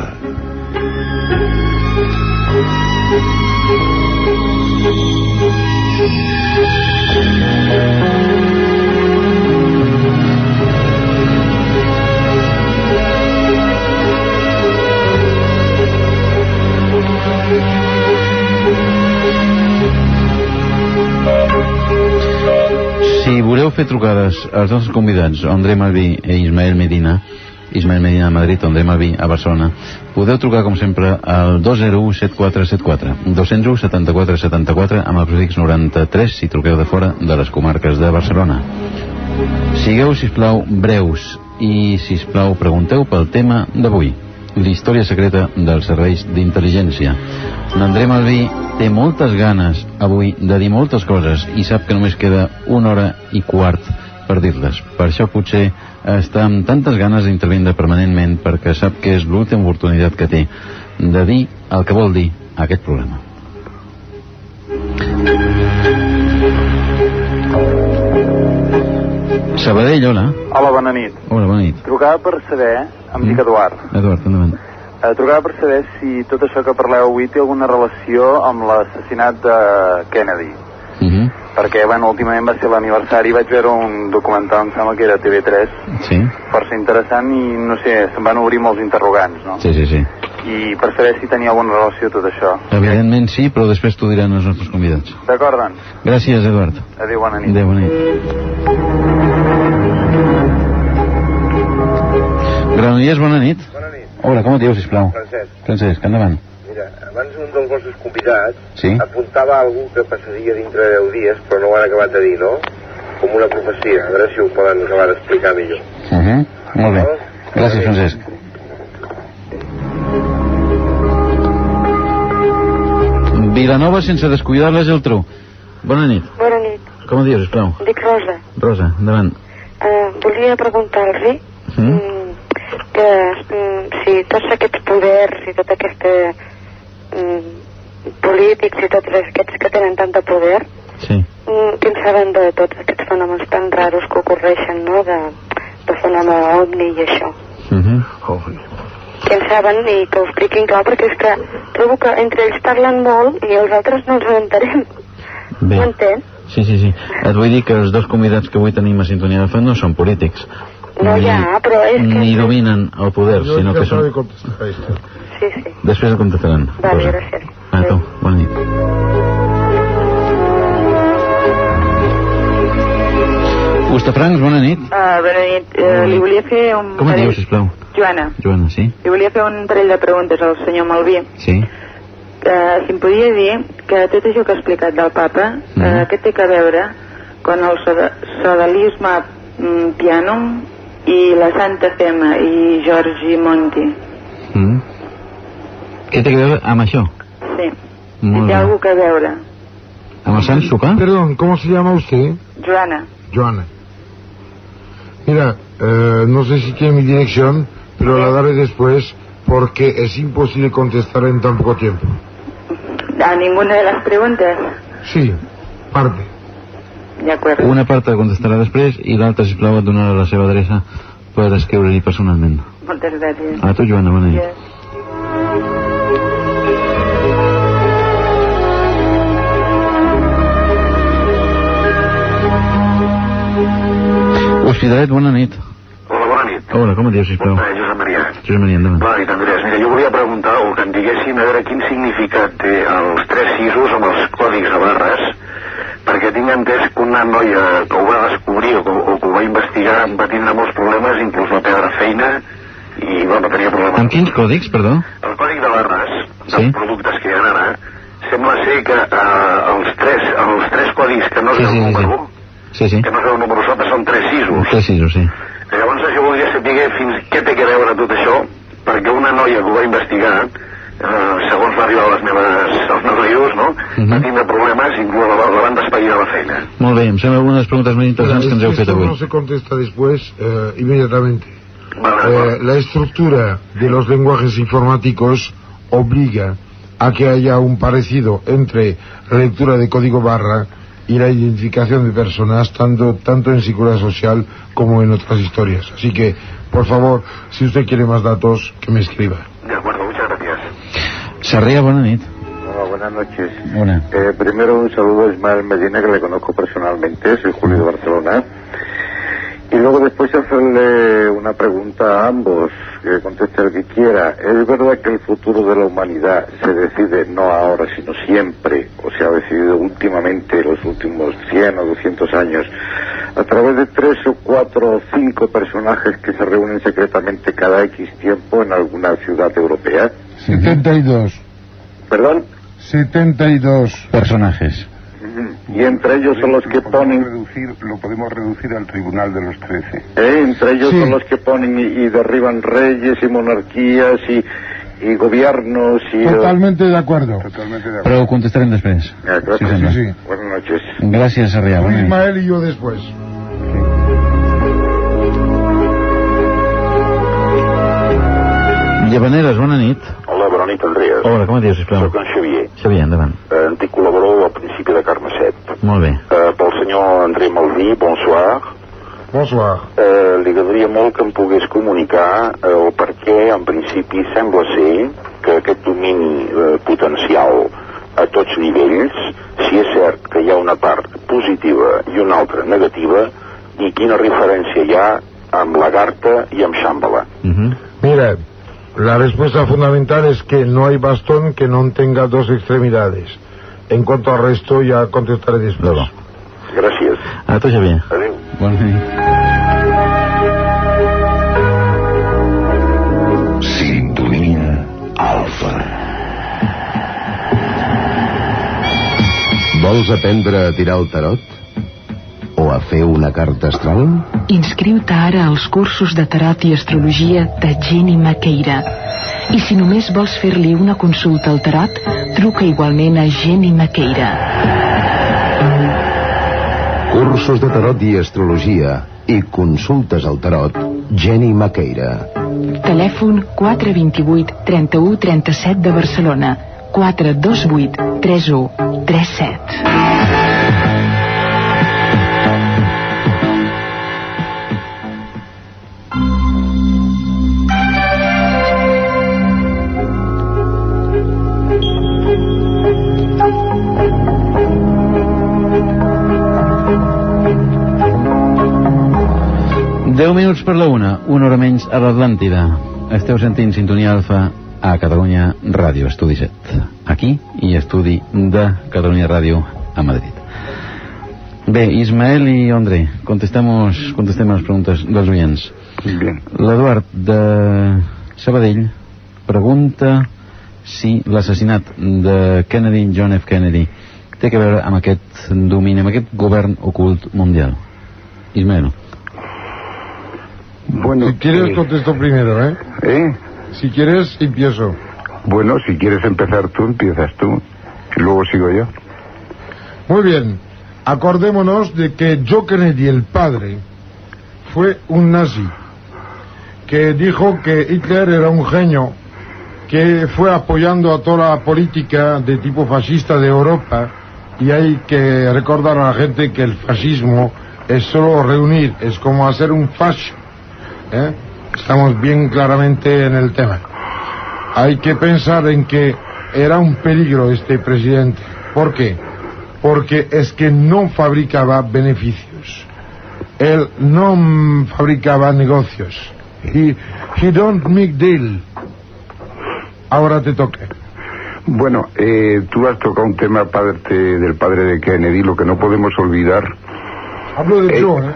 Si voleu fer trucades als nostres convidats, André Malví i Ismael Medina a Madrid, André Malví a Barcelona, podeu trucar com sempre al 201-7474 201-7474 amb el prefix 93 si truqueu de fora de les comarques de Barcelona. Sigueu, sisplau, breus i, sisplau, pregunteu pel tema d'avui, la història secreta dels serveis d'intel·ligència. L'André Malví té moltes ganes avui de dir moltes coses i sap que només queda 1 hora i quart per dir-les. Per això potser està amb tantes ganes d'intervindre permanentment, perquè sap que és l'última oportunitat que té de dir el que vol dir aquest programa. Sabadell, hola. Hola, bona nit. Hola, bona nit. Trucava per saber, em dic Eduard. Eduard, endavant. Trucava per saber si tot això que parleu avui té alguna relació amb l'assassinat de Kennedy. Perquè, bueno, últimament va ser l'aniversari, vaig veure un documental, em sembla que era TV3, sí, força interessant i, no sé, se'm van obrir molts interrogants, no? Sí, sí, sí. I per saber si tenia alguna relació tot això. Evidentment sí, però després t'ho diran els nostres convidats. D'acord, doncs. Gràcies, Eduard. Adéu, bona nit. Adéu, bona nit. Granollers, bona nit. Bona nit. Hola, com et dius, sisplau? Francesc. Francesc, endavant. Mira, abans un dels vostres convidats sí, apuntava algú que passaria dintre de 10 dies, però no ho han acabat de dir, no? Com una profecia. A veure si ho poden acabar d'explicar millor. Molt bé. Gràcies, Francesc. Vilanova sense descuidar la Geltrú. Bona nit. Bona nit. Com et dius, sisplau? Dic Rosa. Rosa, endavant. Volia preguntar-li que si tots aquests poders i tota aquesta polítics i tots aquests que tenen tant de poder, sí, què en saben de tots aquests fenòmens tan raros que ocorreixen, no? De fenomen ovni i això. Què en saben i que ho expliquin clar, perquè és que trobo que entre ells parlen molt i els altres no ens en entenem. Bé. Ho entén? Sí. Et vull dir que els dos convidats que avui tenim a Sintonia Alfa no són polítics. No, ja, però és que... Ni dominen el poder, sinó que són... Sí. Després el contestaran. Vale, gràcies. A tu, bona nit. Hostafrancs, bona nit. Bona nit. Li volia fer un... Com et dius, sisplau? Joana. Joana, sí. Li volia fer un parell de preguntes al senyor Malví. Sí. Si em podia dir que tot això que ha explicat del papa, què té a veure con el sodalisme pianum i la Santa Fema i Giorgi Monti? Què té a veure amb això? Sí. ¿Té algo que veure? ¿Amb el Sant Sopar? Perdón, ¿cómo se llama usted? Joana. Joana. Mira, no sé si tiene mi dirección, pero la daré después porque es imposible contestar en tan poco tiempo. ¿A ninguna de las preguntas? Sí, parte. De acuerdo. Una part la contestarà després i l'altra, sisplau, et donarà la seva adreça per escriure-li personalment. Moltes gràcies. A tu, Joana, bona nit. Hospitalet, bona nit. Hola, bona nit. Hola, com et dius, sisplau? Josep Maria. Josep Maria, endavant. Bona nit, Andrés. Mira, jo volia preguntar, o que em diguéssim, a veure quin significat té els 3 sisos amb els còdics de barres, perquè tinc entès que una noia que ho va descobrir o que ho va investigar va tindre molts problemes, inclús va perdre feina i va tenir problemes. Amb quins còdics, perdó? El còdic de barres dels productes que hi ha ara sembla ser que els tres còdics que no és el número, que no és el número sota, són 3 sisos. 3 sisos, sí. Llavors jo voldria saber fins què té a veure tot això, perquè una noia que ho va investigar, segons va arribar als meus rius, no? Va tindre problemes, inclús la van despedir de la feina. Molt bé, em sembla una de les preguntes més interessants que ens heu fet avui. Esto no se contesta después, inmediatamente. La estructura de los lenguajes informáticos obliga a que haya un parecido entre la lectura de código barra y la identificación de personas, tanto en seguridad social como en otras historias. Así que, por favor, si usted quiere más datos, que me escriba. De acuerdo, muchas gracias. Sarriá, buena nit. Hola, buenas noches. Hola. Primero un saludo a Ismael Medina, que le conozco personalmente, soy Julio de Barcelona. Y luego después hacerle una pregunta a ambos, que conteste el que quiera. ¿Es verdad que el futuro de la humanidad se decide no ahora, sino siempre, o se ha decidido últimamente, los últimos 100 o 200 años, a través de 3 o 4 o 5 personajes que se reúnen secretamente cada X tiempo en alguna ciudad europea? 72. ¿Perdón? 72 personajes. Y entre ellos son los que ponen... Lo podemos reducir al tribunal de los 13. Entre ellos son los que ponen y derriban reyes y monarquías y gobiernos y... Totalmente de acuerdo. Però contestarem després. Gracias. Sí. Buenas noches. Gràcies, Sarriá. Ismael y yo después. Llavaneres, bona nit. Hola, bona nit, Andreas. Hola, com et dius, sisplau? Soc en Xavier. Xavier, endavant. Antic col·laborador al principi de Carme 7. Molt bé. Pel senyor André Malví, bonsoir. Bonsoir. Li agradaria molt que em pogués comunicar el per què, en principi, sembla ser que aquest domini potencial a tots nivells, si és cert que hi ha una part positiva i una altra negativa, i quina referència hi ha amb Lagarta i amb Shambhala. Mira, la respuesta fundamental es que no hay bastón que no tenga dos extremidades. En cuanto al resto, ya contestaré después. Luego. Gràcies. A tu, Xavier. Adéu. Bona nit. Sintonia Alfa. Vols aprendre a tirar el tarot? O a fer una carta astral? Inscriu-te ara als cursos de tarot i astrologia de Jenny Maqueira. I si només vols fer-li una consulta al tarot, truca igualment a Jenny Maqueira. Cursos de tarot i astrologia i consultes al tarot, Jenny Maqueira. Telèfon 428 31 37 de Barcelona. 428 31 37. Deu minuts per la una hora menys a l'Atlàntida. Esteu sentint Sintonia Alfa a Catalunya Ràdio, Estudi 7. Aquí i Estudi de Catalunya Ràdio a Madrid. Bé, Ismael i André, contestem les preguntes dels oients. L'Eduard de Sabadell pregunta si l'assassinat de Kennedy, John F. Kennedy, té a veure amb aquest domini, amb aquest govern ocult mundial. Ismael. Bueno, si quieres contesto primero, ¿eh? Si quieres, empiezo. Bueno, si quieres empezar tú, empiezas tú. Y luego sigo yo. Muy bien. Acordémonos de que John Kennedy, el padre, fue un nazi que dijo que Hitler era un genio, que fue apoyando a toda la política de tipo fascista de Europa, y hay que recordar a la gente que el fascismo es solo reunir, es como hacer un fascio. Estamos bien claramente en el tema. Hay que pensar en que era un peligro este presidente. ¿Por qué? Porque es que no fabricaba beneficios. Él no fabricaba negocios. He don't make deal. Ahora te toca. Bueno, tú has tocado un tema del padre de Kennedy. Lo que no podemos olvidar... Hablo de Joe, ¿eh?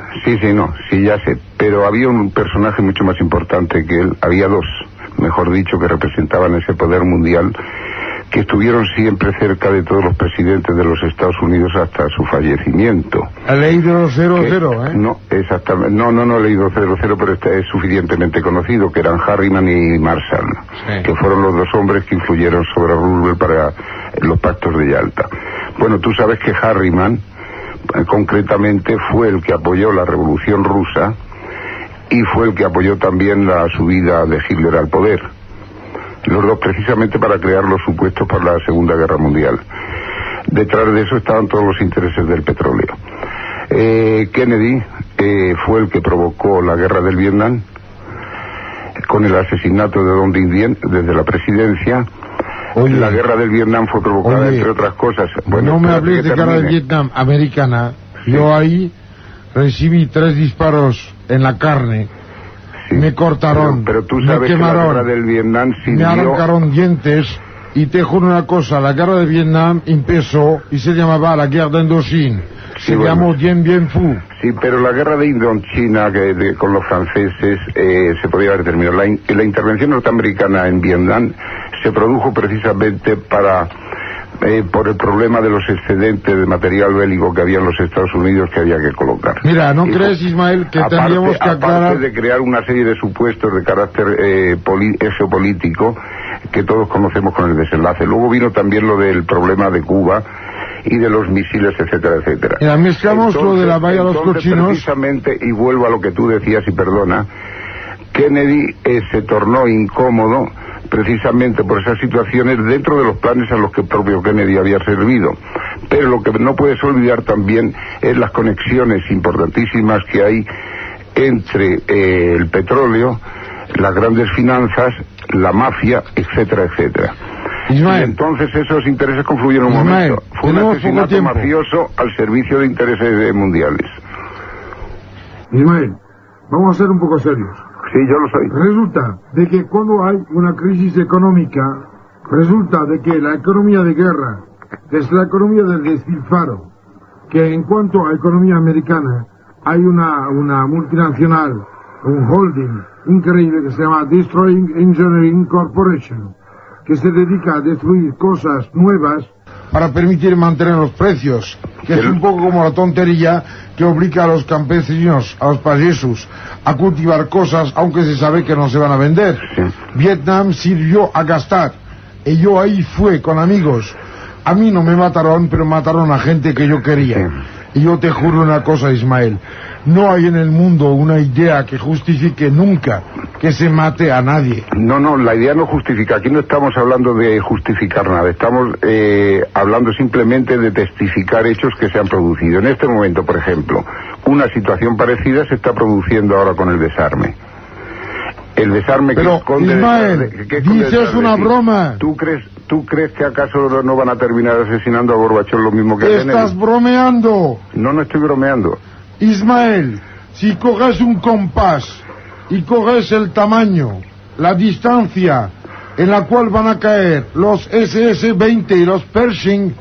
Sí, ya sé. Pero había un personaje mucho más importante que él. Había dos, mejor dicho, que representaban ese poder mundial, que estuvieron siempre cerca de todos los presidentes de los Estados Unidos hasta su fallecimiento. ¿Ha leído 00, eh? No, exactamente. No he leído 00, pero es suficientemente conocido, que eran Harriman y Marshall, que fueron los dos hombres que influyeron sobre Roosevelt para los pactos de Yalta. Bueno, tú sabes que Harriman concretamente fue el que apoyó la revolución rusa y fue el que apoyó también la subida de Hitler al poder. Los dos precisamente para crear los supuestos para la Segunda Guerra Mundial. Detrás de eso estaban todos los intereses del petróleo. Kennedy fue el que provocó la guerra del Vietnam con el asesinato de Don Dinh Diem desde la presidencia. La guerra del Vietnam fue provocada, entre otras cosas. Bueno, no me hables de guerra del Vietnam americana. Sí. Yo ahí recibí 3 disparos en la carne. Sí. Me cortaron, pero tú sabes me quemaron, que la guerra del Vietnam me arrancaron dientes. Y te juro una cosa, la guerra de Vietnam empezó y se llamaba la guerra de Indochina. Se llamó Dien Bien Phu. Sí, pero la guerra de Indochina con los franceses se podía haber terminado. La intervención norteamericana en Vietnam se produjo precisamente por el problema de los excedentes de material bélico que había en los Estados Unidos que había que colocar. Mira, ¿no crees, Ismael, que tendríamos que aclarar? Aparte de crear una serie de supuestos de carácter geopolítico que todos conocemos con el desenlace. Luego vino también lo del problema de Cuba y de los misiles, etcétera, etcétera. Mira, mezclamos lo de la valla de los cochinos. Precisamente, y vuelvo a lo que tú decías, y perdona, Kennedy se tornó incómodo precisamente por esas situaciones dentro de los planes a los que el propio Kennedy había servido. Pero lo que no puedes olvidar también es las conexiones importantísimas que hay entre el petróleo, las grandes finanzas, la mafia, etcétera, etcétera. Ismael, y entonces esos intereses confluyeron un momento. Fue un asesinato mafioso al servicio de intereses mundiales. Ismael, vamos a ser un poco serios. Sí, yo lo soy. Resulta de que cuando hay una crisis económica, resulta de que la economía de guerra es la economía del despilfarro, que en cuanto a economía americana hay una multinacional, un holding increíble que se llama Destroying Engineering Corporation, que se dedica a destruir cosas nuevas para permitir mantener los precios, que es un poco como la tontería que obliga a los campesinos, a los payesos, a cultivar cosas aunque se sabe que no se van a vender. Sí. Vietnam sirvió a gastar, y yo ahí fui con amigos. A mí no me mataron, pero mataron a gente que yo quería. Y yo te juro una cosa, Ismael, no hay en el mundo una idea que justifique nunca que se mate a nadie. No, la idea no justifica. Aquí no estamos hablando de justificar nada. Estamos hablando simplemente de testificar hechos que se han producido. En este momento, por ejemplo, una situación parecida se está produciendo ahora con el desarme. El desarme pero, que esconde... Ismael, dices una broma. ¿Tú crees que acaso no van a terminar asesinando a Gorbachov lo mismo que a Kennedy? ¡Estás bromeando! No estoy bromeando. Ismael, si coges un compás y coges el tamaño, la distancia en la cual van a caer los SS-20 y los Pershing,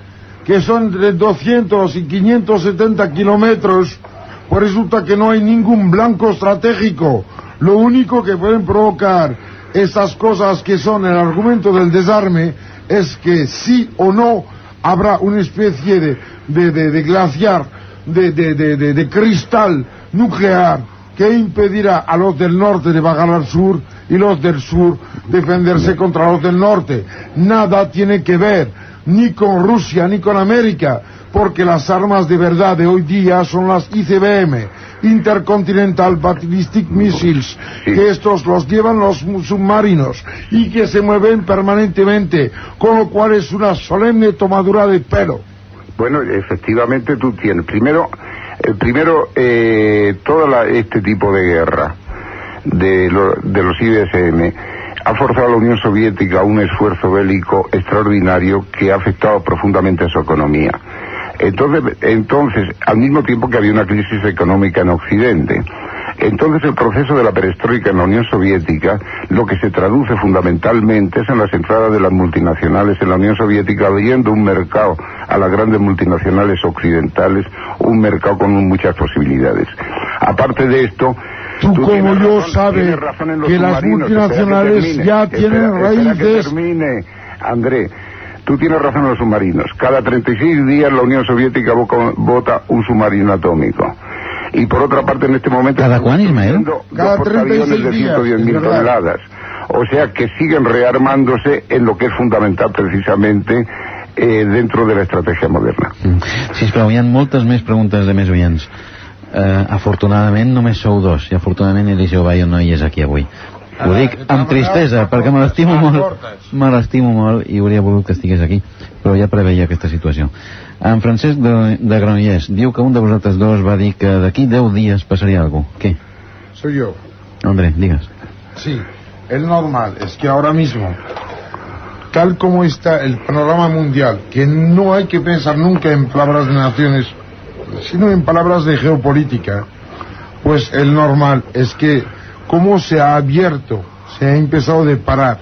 que son de 200 y 570 kilómetros, pues resulta que no hay ningún blanco estratégico. Lo único que pueden provocar esas cosas que son el argumento del desarme es que sí o no habrá una especie de glaciar, de cristal nuclear que impedirá a los del norte de bajar al sur y los del sur defenderse contra los del norte. Nada tiene que ver ni con Rusia ni con América, porque las armas de verdad de hoy día son las ICBM, Intercontinental Ballistic Missiles, que estos los llevan los submarinos y que se mueven permanentemente, con lo cual es una solemne tomadura de pelo. Bueno, efectivamente tú tienes. Primero, este tipo de guerra de los IBSM ha forzado a la Unión Soviética a un esfuerzo bélico extraordinario que ha afectado profundamente a su economía. Entonces, al mismo tiempo que había una crisis económica en Occidente, entonces el proceso de la perestroika en la Unión Soviética, lo que se traduce fundamentalmente es en las entradas de las multinacionales en la Unión Soviética, abriendo un mercado a las grandes multinacionales occidentales, un mercado con muchas posibilidades. Aparte de esto, tú como yo sabes que las multinacionales ya tienen raíces. André, tú tienes razón en los submarinos. Cada 36 días la Unión Soviética bota un submarino atómico. Y por otra parte, en este momento... ¿Cada cuándo, Ismael? Cada 36 de 110.000 toneladas. O sea que siguen rearmándose en lo que es fundamental precisamente dentro de la estrategia moderna. Sisplau, hi ha moltes més preguntes de més oients. Afortunadament només sou dos, i afortunadament Eliseu Bayo no hi és aquí avui. Ho dic amb tristesa, perquè me l'estimo molt i hauria volgut que estigués aquí, però ja preveia aquesta situació. En Francesc de Granollers diu que un de vosaltres dos va dir que d'aquí 10 dies passaria algo. ¿Qué? Soy yo. André, digas. Sí, el normal es que ahora mismo, tal como está el panorama mundial, que no hay que pensar nunca en palabras de naciones, sino en palabras de geopolítica, pues el normal es que como se ha abierto, se ha empezado a parar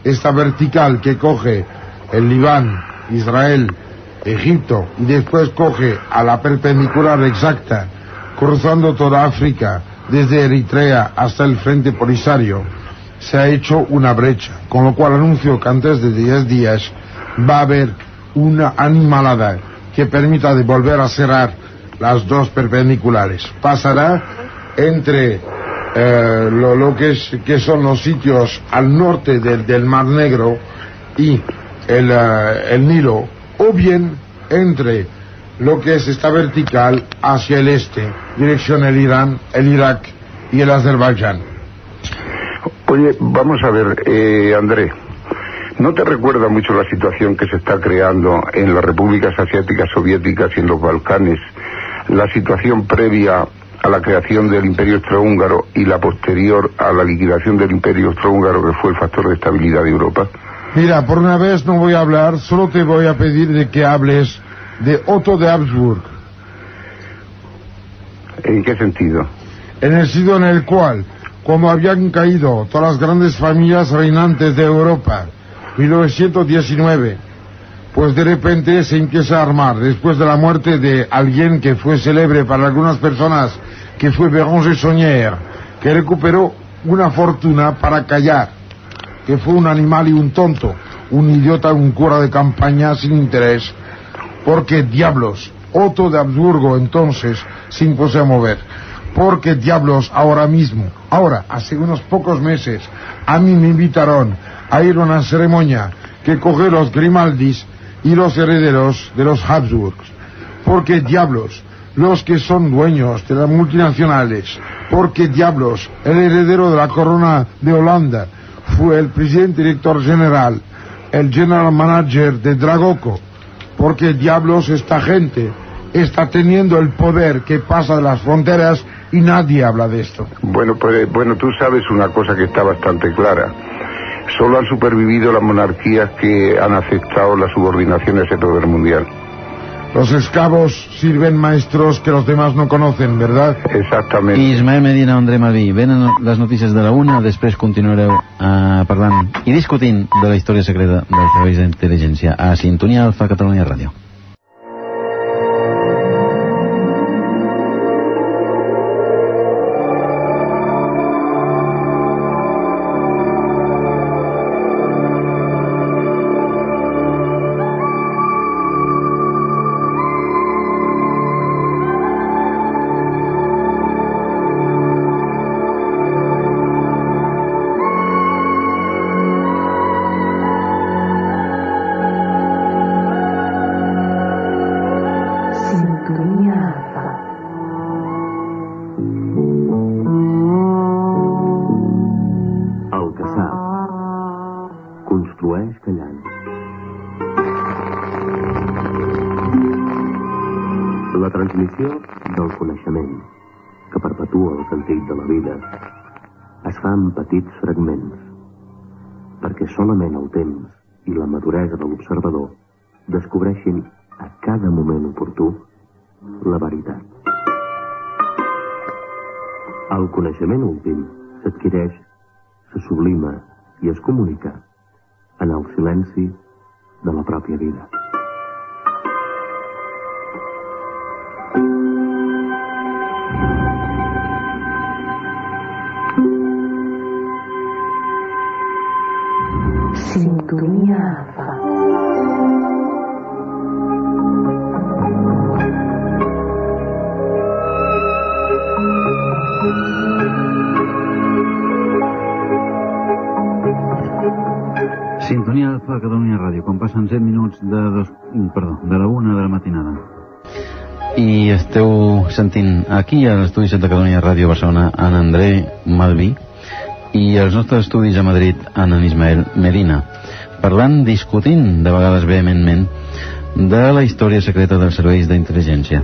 esta vertical que coge el Líbano, Israel, Egipto, y después coge a la perpendicular exacta, cruzando toda África, desde Eritrea hasta el frente Polisario, se ha hecho una brecha, con lo cual anuncio que antes de 10 días va a haber una animalada que permita de volver a cerrar las dos perpendiculares. Pasará entre lo que son los sitios al norte del Mar Negro y el Nilo, o bien entre lo que es esta vertical hacia el este, dirección el Irán, el Irak y el Azerbaiyán. Oye, vamos a ver, André, ¿no te recuerda mucho la situación que se está creando en las repúblicas asiáticas soviéticas y en los Balcanes, la situación previa a la creación del Imperio Austrohúngaro y la posterior a la liquidación del Imperio Austrohúngaro, que fue el factor de estabilidad de Europa? Mira, por una vez no voy a hablar, solo te voy a pedir de que hables de Otto de Habsburg. ¿En qué sentido? En el sentido en el cual, cuando habían caído todas las grandes familias reinantes de Europa, 1919, pues de repente se empieza a armar, después de la muerte de alguien que fue célebre para algunas personas, que fue Béranger Saunier, que recuperó una fortuna para callar, que fue un animal y un tonto, un idiota, un cura de campaña sin interés, porque diablos, Otto de Habsburgo entonces se impuso a mover, porque diablos ahora mismo, hace unos pocos meses, a mí me invitaron a ir a una ceremonia que coge los Grimaldis y los herederos de los Habsburgs, porque diablos, los que son dueños de las multinacionales, porque diablos, el heredero de la corona de Holanda fue el presidente director general, el general manager de Dragoco, porque diablos esta gente está teniendo el poder que pasa de las fronteras y nadie habla de esto. Bueno, tú sabes una cosa que está bastante clara. Solo han supervivido las monarquías que han aceptado la subordinación a ese poder mundial. Los esclavos sirven maestros que los demás no conocen, ¿verdad? Exactamente. Ismael Medina, André Malví, venen les notícies de la una, després continuareu parlant i discutint de la història secreta dels serveis d'intel·ligència a Sintonia Alfa Catalunya Ràdio. Petits fragments, perquè solament el temps i la maduresa de l'observador descobreixin a cada moment oportú la veritat. El coneixement últim s'adquireix, se sublima i es comunica en el silenci de la pròpia vida. Sintonia Alfa. Sintonia Alfa Catalunya Ràdio, quan passen 7 minuts de la 1 de la matinada. I esteu sentint aquí a l'estudi Santa Catalunya Ràdio Barcelona en André Malví i als nostres estudis a Madrid en Ismael Medina, parlant, discutint de vegades vehementment de la història secreta dels serveis d'intel·ligència,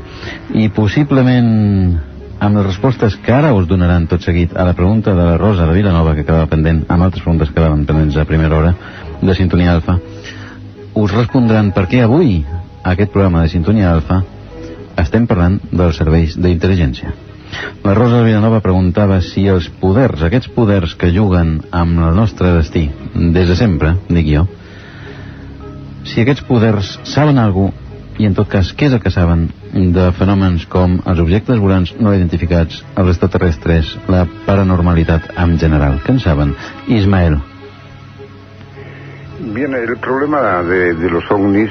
i possiblement amb les respostes que ara us donaran tot seguit a la pregunta de la Rosa de Vilanova, que quedava pendent, amb altres preguntes que quedaven pendents a primera hora de Sintonia Alfa, us respondran per què avui aquest programa de Sintonia Alfa estem parlant dels serveis d'intel·ligència. La Rosa de Vilanova preguntava si els poders, aquests poders que juguen amb el nostre destí des de sempre, dic jo, si aquests poders saben alguna cosa, i en tot cas, què és el que saben de fenòmens com els objectes volants no identificats, els extraterrestres, la paranormalitat en general? ¿Qué saben? Ismael. Bien, el problema de los ovnis,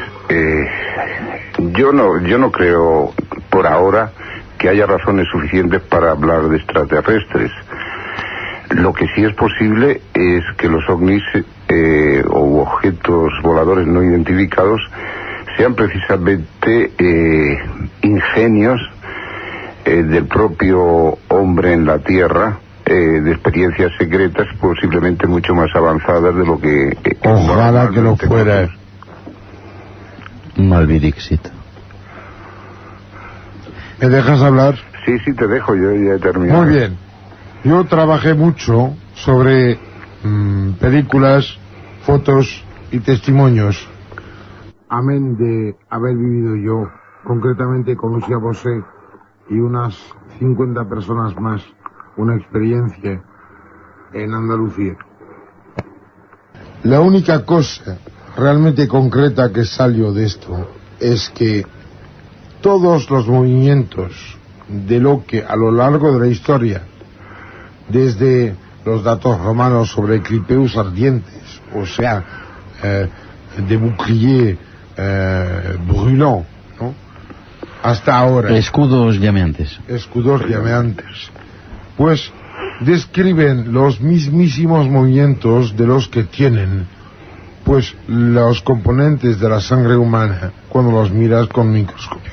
yo no creo por ahora que haya razones suficientes para hablar de extraterrestres. Lo que sí es posible es que los ovnis o objetos voladores no identificados sean precisamente ingenios del propio hombre en la Tierra, de experiencias secretas posiblemente mucho más avanzadas de lo que... Ojalá que lo fuera. Malví Dixit. ¿Me dejas hablar? Sí, te dejo, yo ya he terminado. Muy bien. Yo trabajé mucho sobre películas, fotos y testimonios. Amén de haber vivido yo, concretamente con Lucía Bosé y unas 50 personas más, una experiencia en Andalucía. La única cosa realmente concreta que salió de esto es que todos los movimientos de lo que a lo largo de la historia, desde los datos romanos sobre Clipeus ardientes, o sea, de bouclier brûlant, ¿no?, hasta ahora, escudos llameantes, pues describen los mismísimos movimientos de los que tienen pues los componentes de la sangre humana cuando los miras con microscopio.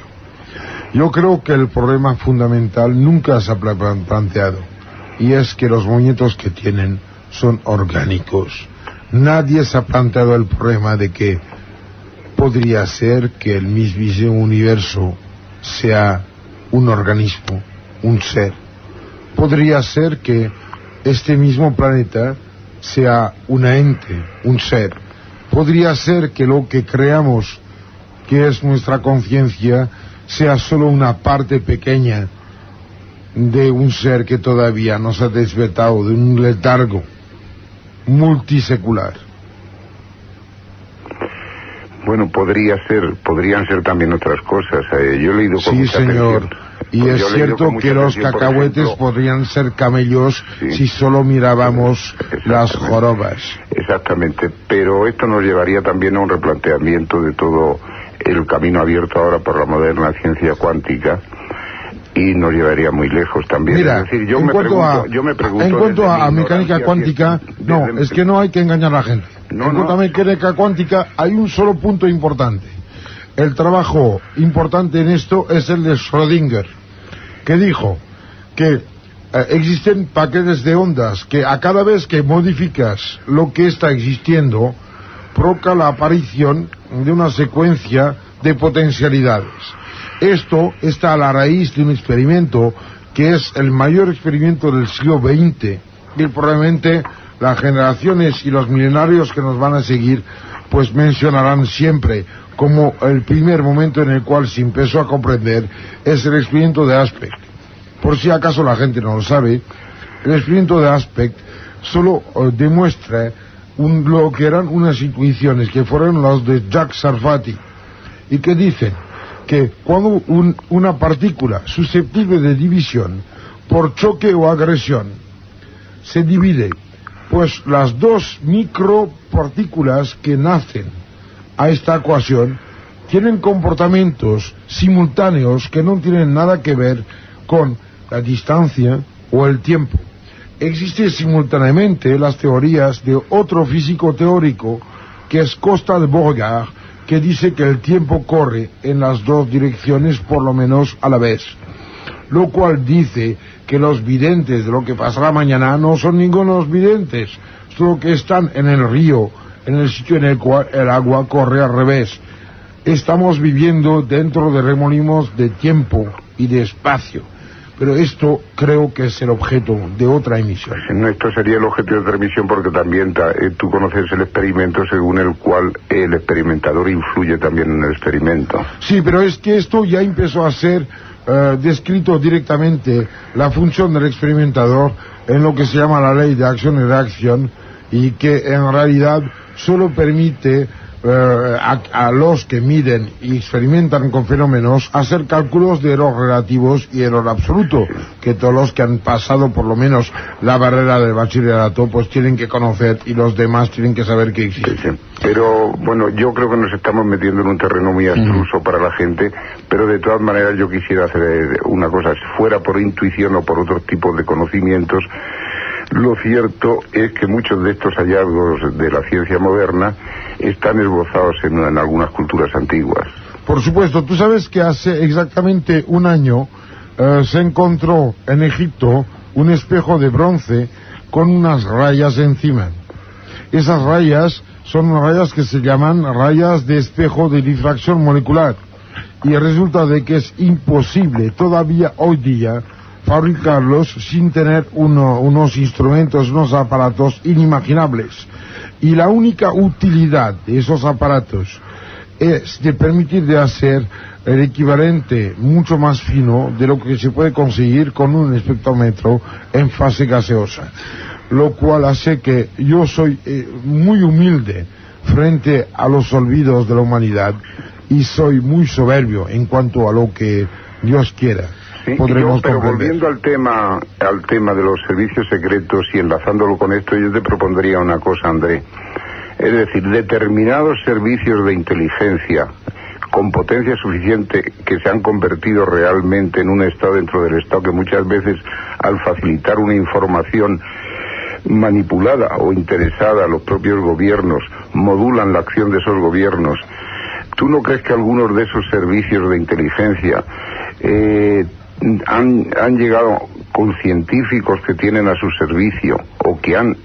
Yo creo que el problema fundamental nunca se ha planteado, y es que los movimientos que tienen son orgánicos. Nadie se ha planteado el problema de que podría ser que el mismísimo universo sea un organismo, un ser. Podría ser que este mismo planeta sea una ente, un ser. Podría ser que lo que creamos, que es nuestra conciencia, sea solo una parte pequeña de un ser que todavía no se ha despertado de un letargo multisecular. Bueno, podrían ser también otras cosas. Yo he leído con mucha señor. atención. Y Pues es cierto que los cacahuetes podrían ser camellos, sí, si solo mirábamos las jorobas. Exactamente, pero esto nos llevaría también a un replanteamiento de todo el camino abierto ahora por la moderna ciencia cuántica, y nos llevaría muy lejos también. Mira, es decir, yo me pregunto en cuanto a mecánica cuántica, es que no hay que engañar a la gente. En cuanto a mecánica cuántica hay un solo punto importante. El trabajo importante en esto es el de Schrödinger, que dijo que existen paquetes de ondas que a cada vez que modificas lo que está existiendo provoca la aparición de una secuencia de potencialidades. Esto está a la raíz de un experimento que es el mayor experimento del siglo XX, y probablemente las generaciones y los milenarios que nos van a seguir pues mencionarán siempre como el primer momento en el cual se empezó a comprender es el experimento de Aspect. Por si acaso la gente no lo sabe, el experimento de Aspect solo demuestra lo que eran unas intuiciones que fueron las de Jacques Sarfati, y que dicen que cuando una partícula susceptible de división por choque o agresión se divide, pues las dos micropartículas que nacen a esta ecuación tienen comportamientos simultáneos que no tienen nada que ver con la distancia o el tiempo. Existen simultáneamente las teorías de otro físico teórico que es Costa de Beauregard, que dice que el tiempo corre en las dos direcciones por lo menos a la vez, lo cual dice que los videntes de lo que pasará mañana no son ningunos videntes, solo que están en el río, en el sitio en el cual el agua corre al revés. Estamos viviendo dentro de remolinos de tiempo y de espacio, pero esto creo que es el objeto de otra emisión. No, esto sería el objeto de otra emisión porque también tú conoces el experimento según el cual el experimentador influye también en el experimento. Sí, pero es que esto ya empezó a ser descrito directamente, la función del experimentador, en lo que se llama la ley de acción y reacción, y que en realidad solo permite a los que miden y experimentan con fenómenos hacer cálculos de error relativos y error absoluto, que todos los que han pasado por lo menos la barrera del bachillerato pues tienen que conocer, y los demás tienen que saber que existe. Sí. Pero bueno, yo creo que nos estamos metiendo en un terreno muy abstruso para la gente, pero de todas maneras yo quisiera hacer una cosa, fuera por intuición o por otros tipos de conocimientos. Lo cierto es que muchos de estos hallazgos de la ciencia moderna están esbozados en algunas culturas antiguas. Por supuesto, tú sabes que hace exactamente un año se encontró en Egipto un espejo de bronce con unas rayas encima. Esas rayas son rayas que se llaman rayas de espejo de difracción molecular, y resulta de que es imposible todavía hoy día fabricarlos sin tener unos instrumentos, unos aparatos inimaginables. Y la única utilidad de esos aparatos es de permitir de hacer el equivalente mucho más fino de lo que se puede conseguir con un espectrómetro en fase gaseosa, lo cual hace que yo soy muy humilde frente a los olvidos de la humanidad, y soy muy soberbio en cuanto a lo que Dios quiera. Sí, pero volviendo al tema de los servicios secretos y enlazándolo con esto, yo te propondría una cosa, André. Es decir, determinados servicios de inteligencia con potencia suficiente que se han convertido realmente en un Estado dentro del Estado, que muchas veces al facilitar una información manipulada o interesada a los propios gobiernos modulan la acción de esos gobiernos. ¿Tú no crees que algunos de esos servicios de inteligencia han llegado con científicos que tienen a su servicio o que han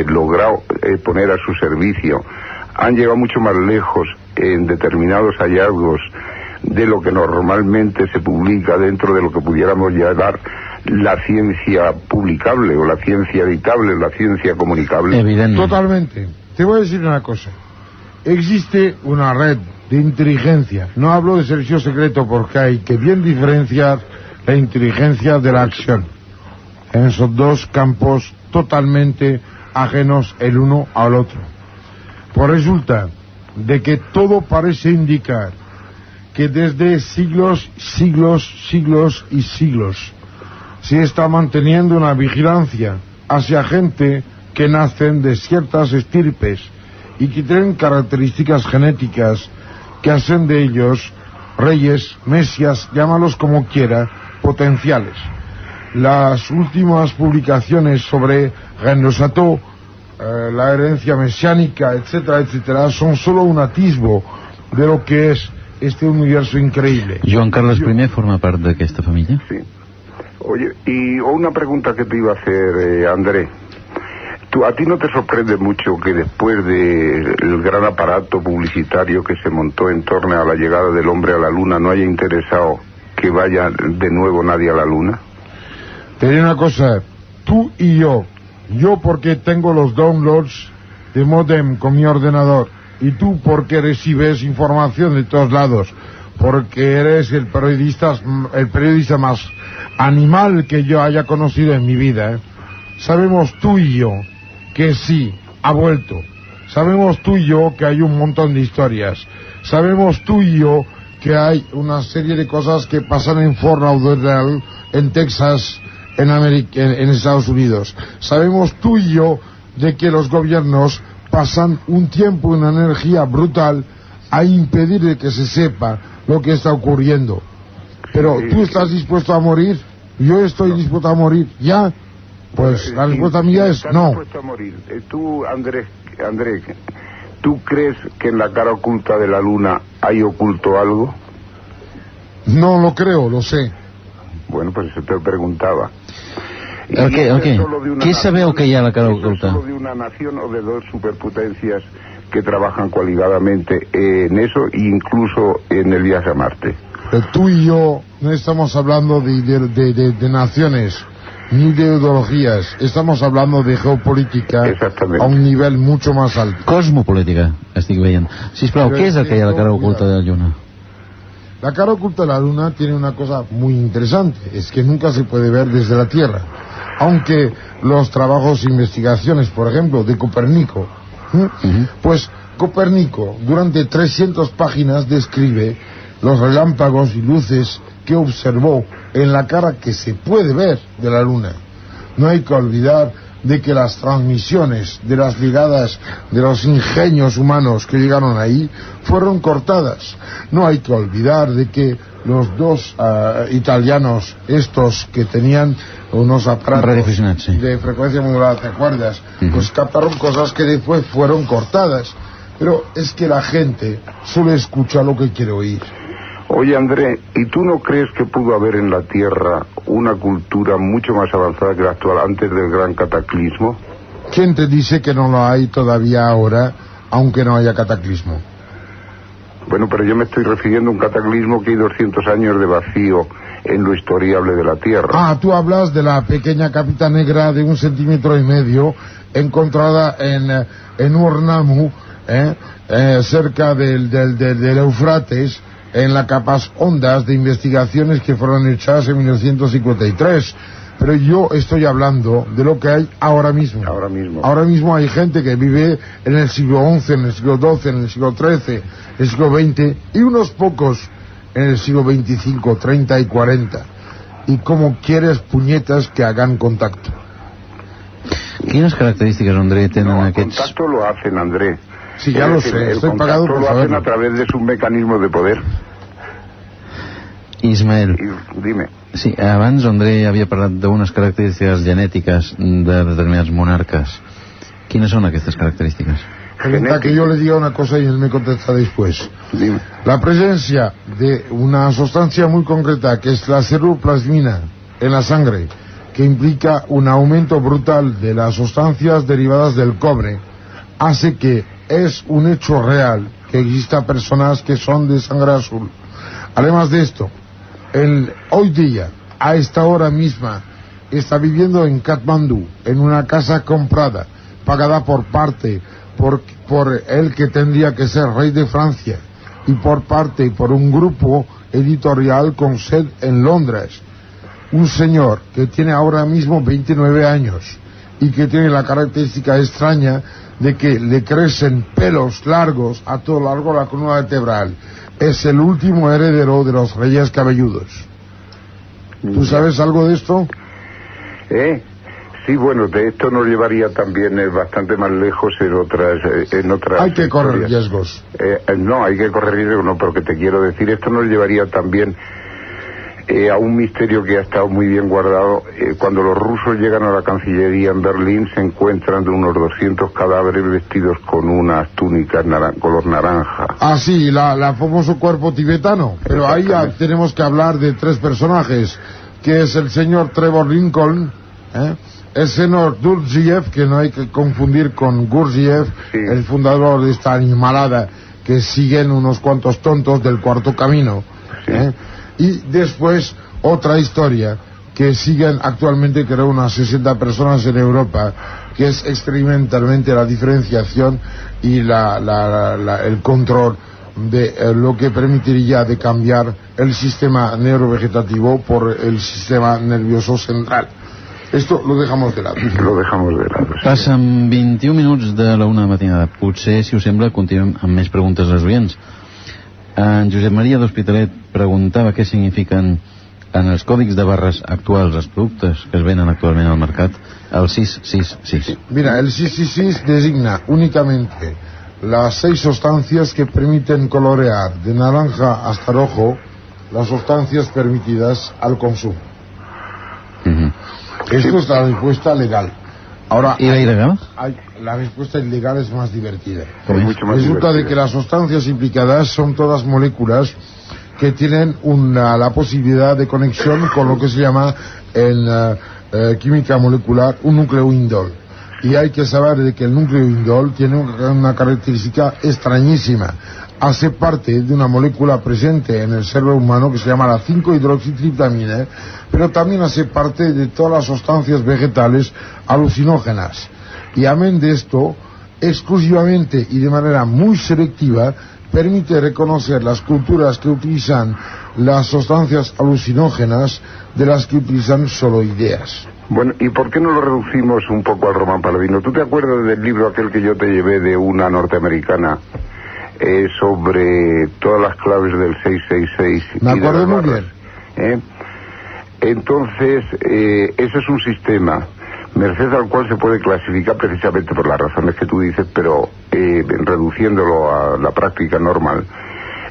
logrado poner a su servicio, han llegado mucho más lejos en determinados hallazgos de lo que normalmente se publica dentro de lo que pudiéramos llamar la ciencia publicable o la ciencia editable o la ciencia comunicable? Evidente. Totalmente. Te voy a decir una cosa. Existe una red de inteligencia. No hablo de servicio secreto porque hay que bien diferenciar la inteligencia de la acción en esos dos campos totalmente ajenos el uno al otro. Pues resulta de que todo parece indicar que desde siglos y siglos se está manteniendo una vigilancia hacia gente que nacen de ciertas estirpes y que tienen características genéticas que hacen de ellos reyes, mesías, llámalos como quiera, potenciales. Las últimas publicaciones sobre Rennes le Château, la herencia mesiánica, etcétera, etcétera, son solo un atisbo de lo que es este universo increíble. Joan Carles I forma part d'aquesta família? Sí. Oye, y una pregunta que te iba a hacer, André. ¿A ti no te sorprende mucho que después del gran aparato publicitario que se montó en torno a la llegada del hombre a la Luna no haya interesado que vaya de nuevo nadie a la Luna? Te diré una cosa, tú y yo porque tengo los downloads de modem con mi ordenador, y tú porque recibes información de todos lados, porque eres el periodista más animal que yo haya conocido en mi vida, sabemos tú y yo que sí, ha vuelto. Sabemos tú y yo que hay un montón de historias. Sabemos tú y yo que hay una serie de cosas que pasan en Fort Lauderdale, en Texas, en Estados Unidos. Sabemos tú y yo de que los gobiernos pasan un tiempo, una energía brutal a impedir de que se sepa lo que está ocurriendo. Pero tú estás dispuesto a morir, yo estoy dispuesto a morir, ¿ya? Pues la respuesta mía es no. A morir. Tú, André, ¿Tú crees que en la cara oculta de la luna hay oculto algo? No lo creo, lo sé. Bueno, pues eso te preguntaba. Què sabeu que hi ha a la cara oculta? ¿Es solo de una nación o de dos superpotencias que trabajan coaligadamente en eso e incluso en el viaje a Marte? Tú y yo no estamos hablando de naciones ni de ideologías, estamos hablando de geopolítica a un nivel mucho más alto. Cosmopolítica, estic veient. Sisplau, què és el que hi ha a la cara oculta de la Lluna? La cara oculta de la Luna tiene una cosa muy interesante, es que nunca se puede ver desde la Tierra. Aunque los trabajos e investigaciones, por ejemplo, de Copérnico, pues Copérnico durante 300 páginas describe los relámpagos y luces que observó en la cara que se puede ver de la Luna. No hay que olvidar de que las transmisiones de las llegadas de los ingenios humanos que llegaron ahí fueron cortadas. No hay que olvidar de que los dos italianos estos que tenían unos aparatos de frecuencia modulada, ¿te acuerdas? Pues captaron cosas que después fueron cortadas. Pero es que la gente solo escucha lo que quiere oír. Oye, André, ¿y tú no crees que pudo haber en la Tierra una cultura mucho más avanzada que la actual antes del gran cataclismo? ¿Quién te dice que no lo hay todavía ahora, aunque no haya cataclismo? Bueno, pero yo me estoy refiriendo a un cataclismo que hay 200 años de vacío en lo historiable de la Tierra. Ah, tú hablas de la pequeña capita negra de 1,5 centímetros encontrada en Urnamu, cerca del Eufrates, en las capas hondas de investigaciones que fueron hechas en 1953. Pero yo estoy hablando de lo que hay ahora mismo. Ahora mismo hay gente que vive en el siglo XI, en el siglo XII, en el siglo XIII, en el siglo XX, y unos pocos en el siglo XXV, 30 y 40. Y como quieres, puñetas, que hagan contacto. Quines característiques, André, tenen aquests... El contacto lo hacen, André. Sí, ya lo sé, estoy pagado por saberlo. Lo hacen a través de sus mecanismos de poder. Ismael, dime. Sí, abans André havia parlat d'unes característiques genètiques de determinats monarques. Quines són aquestes característiques? Permita que yo le diga una cosa y él me contesta después. Dime. La presencia de una sustancia muy concreta, que es la ceruloplasmina en la sangre, que implica un aumento brutal de las sustancias derivadas del cobre, hace que es un hecho real que existan personas que son de sangre azul. Además de esto, hoy día, a esta hora misma, está viviendo en Katmandú, en una casa comprada, pagada por el que tendría que ser rey de Francia, y por un grupo editorial con sede en Londres. Un señor que tiene ahora mismo 29 años y que tiene la característica extraña de que le crecen pelos largos a todo lo largo de la columna vertebral. Es el último heredero de los reyes cabelludos. ¿Tú sabes algo de esto? Sí, bueno, de esto nos llevaría también bastante más lejos en otras hay que correr riesgos. No, hay que correr riesgos, no, pero que te quiero decir, esto nos llevaría también a un misterio que ha estado muy bien guardado. Cuando los rusos llegan a la Cancillería en Berlín, se encuentran de unos 200 cadáveres vestidos con unas túnicas color naranja. Ah, sí, la famoso cuerpo tibetano. Pero ahí ya tenemos que hablar de tres personajes, que es el señor Trevor Lincoln, el señor Gurdjieff, que no hay que confundir con Gurdjieff, el fundador de esta animalada que siguen unos cuantos tontos del Cuarto Camino. Y después otra historia que siguen actualmente, creo, unas 60 personas en Europa, que es experimentalmente la diferenciación y el control de lo que permitiría de cambiar el sistema neurovegetativo por el sistema nervioso central. Esto lo dejamos de lado. Passen 21 minuts de la 1 de matinada. Potser, si us sembla, continuem amb més preguntes als oients. En Josep Maria d'Hospitalet preguntava què signifiquen en els còdics de barres actuals, els productes que es venen actualment al mercat, el 666. Mira, el 666 designa únicamente las 6 sustancias que permiten colorear de naranja hasta rojo las sustancias permitidas al consumo. Esto es la respuesta legal. Ahora, ¿y la ilegal? La respuesta ilegal es más divertida. Mucho más Resulta divertida. de que las sustancias implicadas son todas moléculas que tienen la posibilidad de conexión con lo que se llama en química molecular un núcleo indol. Y hay que saber de que el núcleo indol tiene una característica extrañísima. Hace parte de una molécula presente en el cerebro humano que se llama la 5-hidroxitriptamina, pero también hace parte de todas las sustancias vegetales alucinógenas. Y amén de esto, exclusivamente y de manera muy selectiva, permite reconocer las culturas que utilizan las sustancias alucinógenas de las que utilizan solo ideas. Bueno, ¿y por qué no lo reducimos un poco al Román Paladino? ¿Tú te acuerdas del libro aquel que yo te llevé de una norteamericana sobre todas las claves del 666? Me acuerdo muy bien. Entonces, ese es un sistema, merced al cual se puede clasificar precisamente por las razones que tú dices, pero reduciéndolo a la práctica normal.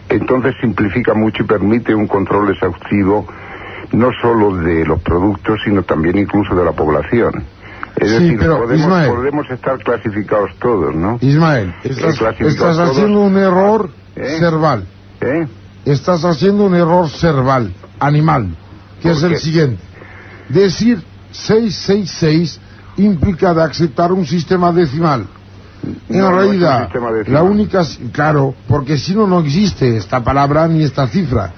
Entonces simplifica mucho y permite un control exhaustivo no solo de los productos, sino también incluso de la población. Es decir, podemos estar clasificados todos, ¿no? Ismael, estás haciendo un error cerval. Estás haciendo un error cerval, animal, que es el siguiente. Decir 666 implica de aceptar un sistema decimal. En realidad, la única... Claro, porque si no, no existe esta palabra ni esta cifra.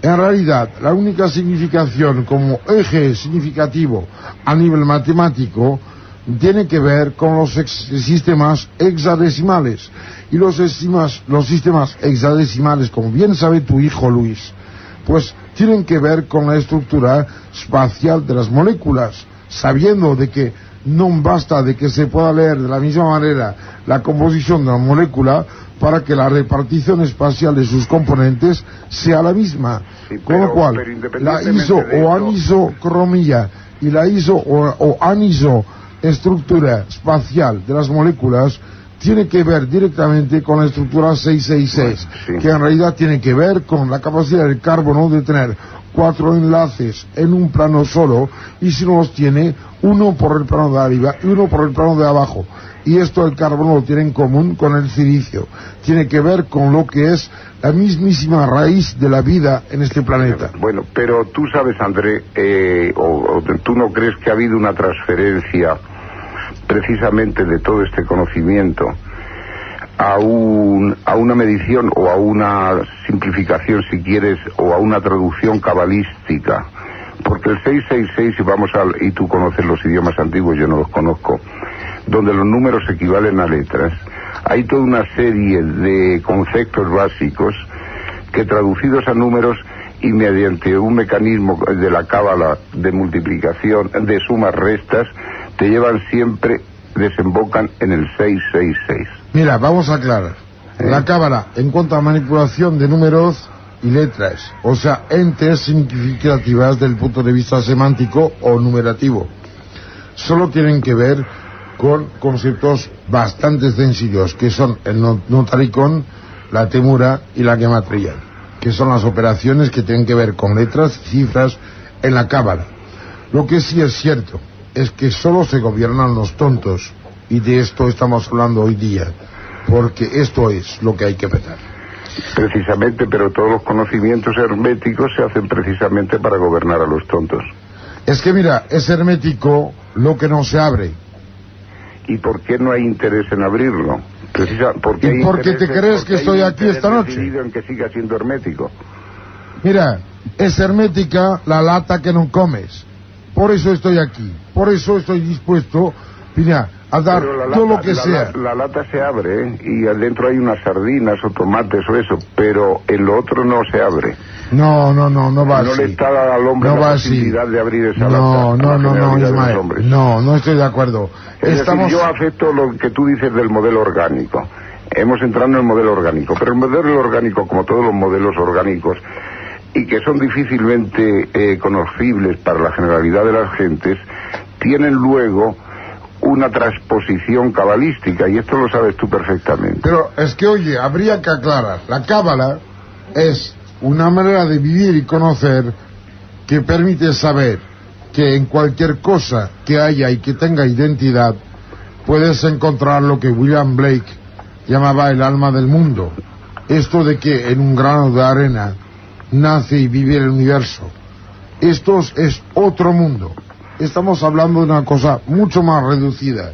En realidad, la única significación como eje significativo a nivel matemático tiene que ver con los sistemas hexadecimales. Y los sistemas hexadecimales, como bien sabe tu hijo Luis, pues tienen que ver con la estructura espacial de las moléculas, sabiendo de que no basta de que se pueda leer de la misma manera la composición de la molécula para que la repartición espacial de sus componentes sea la misma. Con lo cual, la iso o anisocromía y la iso o anisoestructura espacial de las moléculas tiene que ver directamente con la estructura 666, que en realidad tiene que ver con la capacidad del carbono de tener 4 enlaces en un plano solo, y si no los tiene, uno por el plano de arriba y uno por el plano de abajo. Y esto el carbono lo tiene en común con el silicio. Tiene que ver con lo que es la mismísima raíz de la vida en este planeta. Bueno, pero tú sabes, André, o tú no crees que ha habido una transferencia precisamente de todo este conocimiento a una medición o a una simplificación, si quieres, o a una traducción cabalística. Porque el 666, y tú conoces los idiomas antiguos, yo no los conozco, donde los números equivalen a letras, hay toda una serie de conceptos básicos que, traducidos a números y mediante un mecanismo de la cábala de multiplicación, de sumas restas, te llevan siempre, desembocan en el 666. Mira, vamos a aclarar. La cábala, en cuanto a manipulación de números y letras, o sea, entes significativas del punto de vista semántico o numerativo, solo tienen que ver con conceptos bastante sencillos, que son el notaricón, la temura y la gematría, que son las operaciones que tienen que ver con letras y cifras en la cábala. Lo que sí es cierto es que solo se gobiernan los tontos, y de esto estamos hablando hoy día, porque esto es lo que hay que petar. Precisamente, pero todos los conocimientos herméticos se hacen precisamente para gobernar a los tontos. Es que mira, es hermético lo que no se abre. ¿Y por qué no hay interés en abrirlo? ¿Y por qué te crees que estoy aquí esta noche? En que siga siendo hermético. Mira, es hermética la lata que no comes. Por eso estoy aquí. Por eso estoy dispuesto, mira, a dar todo lo que sea. La lata se abre, y adentro hay unas sardinas o tomates o eso, pero en lo otro no se abre. No va así. No le está al hombre la posibilidad de abrir esa lata. No, Ismael. No estoy de acuerdo. Es decir, yo acepto lo que tú dices del modelo orgánico. Hemos entrado en el modelo orgánico, pero el modelo orgánico, como todos los modelos orgánicos, y que son difícilmente conocibles para la generalidad de las gentes, tienen luego una transposición cabalística, y esto lo sabes tú perfectamente. Pero es que, oye, habría que aclarar, la cábala es una manera de vivir y conocer que permite saber que en cualquier cosa que haya y que tenga identidad puedes encontrar lo que William Blake llamaba el alma del mundo. Esto de que en un grano de arena nace y vive el universo. Esto es otro mundo. Estamos hablando de una cosa mucho más reducida.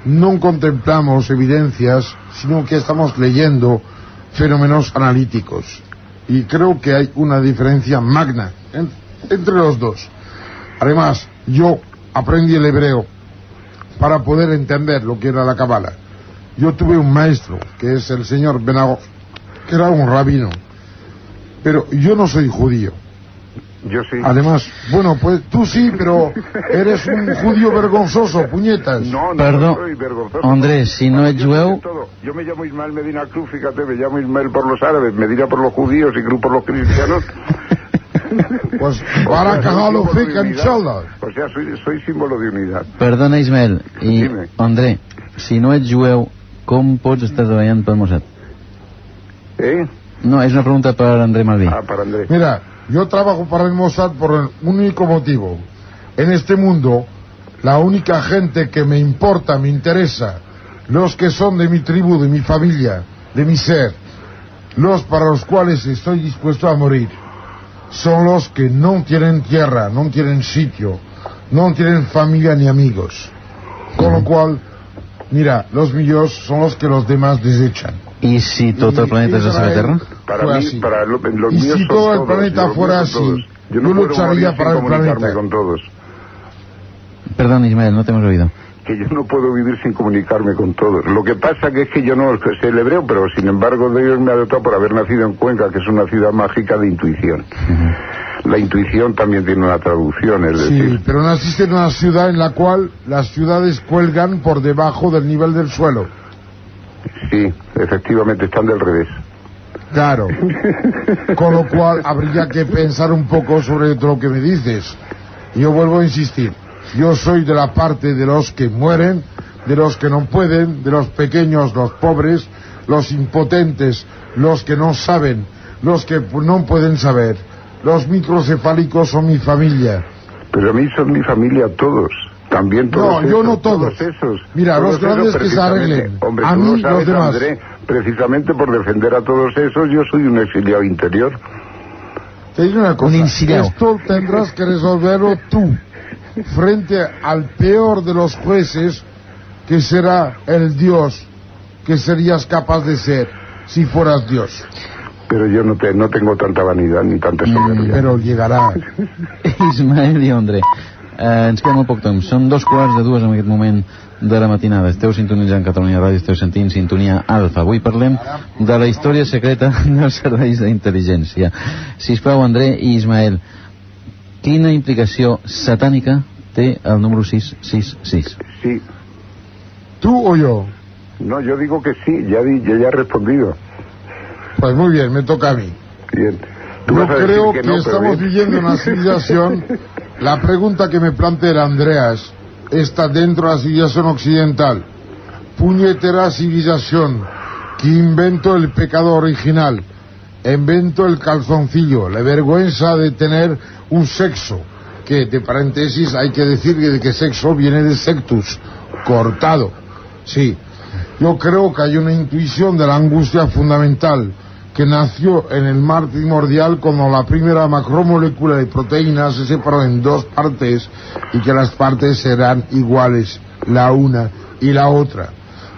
No contemplamos evidencias, sino que estamos leyendo fenómenos analíticos. Y creo que hay una diferencia magna entre los dos. Además, yo aprendí el hebreo para poder entender lo que era la Cábala. Yo tuve un maestro, que es el señor Benagov, que era un rabino. Pero yo no soy judío. Yo sí. Además, bueno, pues tú sí, pero eres un judío vergonzoso, puñetas. No Perdó, soy vergonzoso. Andrés, si no es jueu... Yo me llamo Ismael Medina Cruz, fíjate, me llamo Ismael por los árabes, Medina por los judíos y Cruz por los cristianos. Pues para cagarlo fica en chalda. O sea, soy símbolo de unidad. Perdona, Ismael, i André, si no ets jueu, com pots estar treballant pel Mossad? No, es una pregunta para André Malví. Para André. Mira, yo trabajo para el Mossad por el único motivo. En este mundo, la única gente que me importa, me interesa, los que son de mi tribu, de mi familia, de mi ser, los para los cuales estoy dispuesto a morir, son los que no tienen tierra, no tienen sitio, no tienen familia ni amigos. Con lo cual, mira, los míos son los que los demás desechan. ¿Y si todo el planeta es la seva terra? Para mí, para los y míos si son todo el todos, planeta fuera así, yo yo no puedo lucharía morir para sin el comunicarme planeta. con todos. Perdón, Ismael, no te hemos oído. Que yo no puedo vivir sin comunicarme con todos. Lo que pasa que es que yo no sé el hebreo, pero sin embargo Dios me ha dotado por haber nacido en Cuenca, que es una ciudad mágica de intuición. La intuición también tiene una traducción, es decir... Sí, pero naciste en una ciudad en la cual las ciudades cuelgan por debajo del nivel del suelo. Sí, efectivamente, están del revés. Claro. Con lo cual habría que pensar un poco sobre lo que me dices. Yo vuelvo a insistir. Yo soy de la parte de los que mueren, de los que no pueden, de los pequeños, los pobres, los impotentes, los que no saben, los que no pueden saber. Los microcefálicos son mi familia. Pero a mí son mi familia todos. También todos no, esos, yo no todos. Esos. Mira, todos los grandes esos, que se arreglen. Hombre, a tú mí lo sabes, los demás. André, precisamente por defender a todos esos, yo soy un exiliado interior. Te digo una cosa. Un exiliado. Esto tendrás que resolverlo tú, frente al peor de los jueces, que será el Dios que serías capaz de ser si fueras Dios. Pero yo no tengo tanta vanidad ni tanta soberbia. Però llegarà. Ismael i André, ens queda molt poc temps. Són 2:45 en aquest moment de la matinada. Esteu sintonitzant Catalunya Ràdio, esteu sentint Sintonia Alfa. Avui parlem de la història secreta dels serveis d'intel·ligència. Sisplau, André i Ismael, quina implicació satànica té el número 666? Sí. ¿Tú o yo? No, yo digo que sí, ya he respondido. Pues muy bien, me toca a mí. Bien. Yo creo que no, estamos viviendo una civilización. La pregunta que me plantea Andreas está dentro de la civilización occidental. Puñetera civilización que inventó el pecado original, inventó el calzoncillo, la vergüenza de tener un sexo, que de paréntesis hay que decir que de que sexo viene de sectus, cortado. Sí, yo creo que hay una intuición de la angustia fundamental que nació en el mar primordial cuando la primera macromolécula de proteínas se separó en dos partes y que las partes serán iguales, la una y la otra.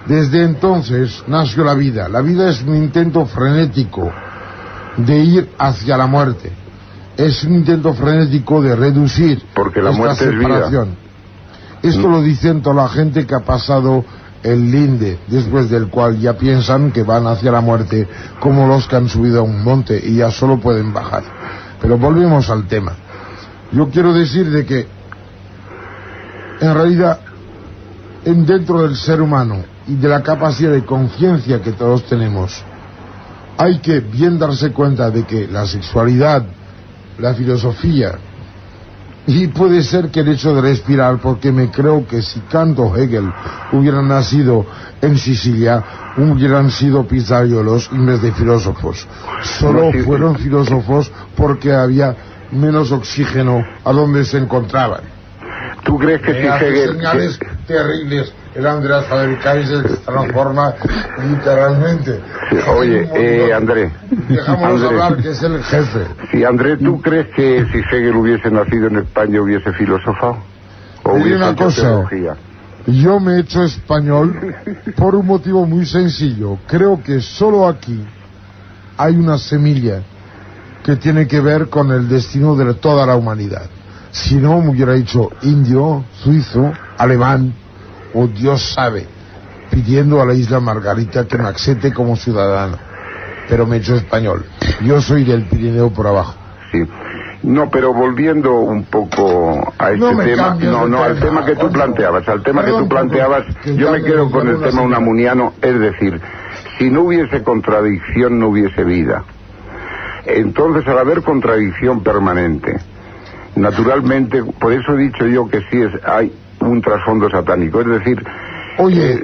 Desde entonces nació la vida. La vida es un intento frenético de ir hacia la muerte. Es un intento frenético de reducir porque la esta muerte separación. Es vida. Esto lo dicen toda la gente que ha pasado el linde, después del cual ya piensan que van hacia la muerte, como los que han subido a un monte y ya solo pueden bajar. Pero volvemos al tema. Yo quiero decir de que en realidad dentro del ser humano y de la capacidad de conciencia que todos tenemos, hay que bien darse cuenta de que la sexualidad, la filosofía, y puede ser que el hecho de respirar, porque me creo que si Kant o Hegel hubieran nacido en Sicilia, hubieran sido pizzaiolo en vez de filósofos. Solo fueron filósofos porque había menos oxígeno a donde se encontraban. ¿Tú crees que si Hegel... señales terribles, el Andreas Fabricais se transforma literalmente. Sí, oye, Andrés. Dejámonos hablar, que es el jefe. Sí, Andrés, ¿tú crees que si Hegel hubiese nacido en España hubiese filosofado? ¿O hubiese una hecho cosa, teología? yo me he hecho español por un motivo muy sencillo. Creo que solo aquí hay una semilla que tiene que ver con el destino de toda la humanidad. Si no, me hubiera dicho indio, suizo, alemán, o Dios sabe, pidiendo a la isla Margarita que me acepte como ciudadano. Pero me he hecho español. Yo soy del Pirineo por abajo. Sí. No, pero volviendo un poco a este tema, al tema que tú planteabas, yo me quedo con el tema unamuniano, es decir, si no hubiese contradicción, no hubiese vida. Entonces, al haber contradicción permanente, naturalmente, por eso he dicho yo que sí hay un trasfondo satánico, es decir,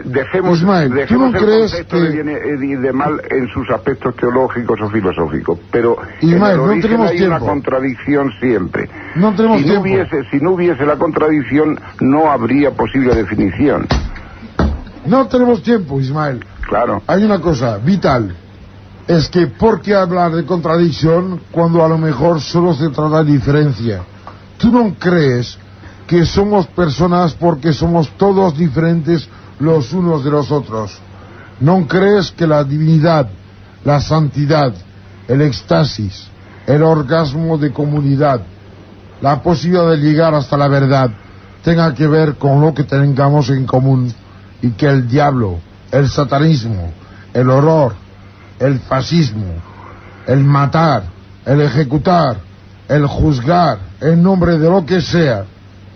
dejemos ¿tú no el crees concepto de bien y de mal en sus aspectos teológicos o filosóficos, pero Ismael, en el origen no hay una contradicción siempre. No tenemos tiempo. Si no hubiese la contradicción, no habría posible definición. No tenemos tiempo, Ismael. Claro. Hay una cosa vital. Es que ¿por qué hablar de contradicción cuando a lo mejor solo se trata de diferencia? ¿Tú no crees que somos personas porque somos todos diferentes los unos de los otros? ¿No crees que la divinidad, la santidad, el éxtasis, el orgasmo de comunidad, la posibilidad de llegar hasta la verdad tenga que ver con lo que tengamos en común, y que el diablo, el satanismo, el horror, el fascismo, el matar, el ejecutar, el juzgar en nombre de lo que sea,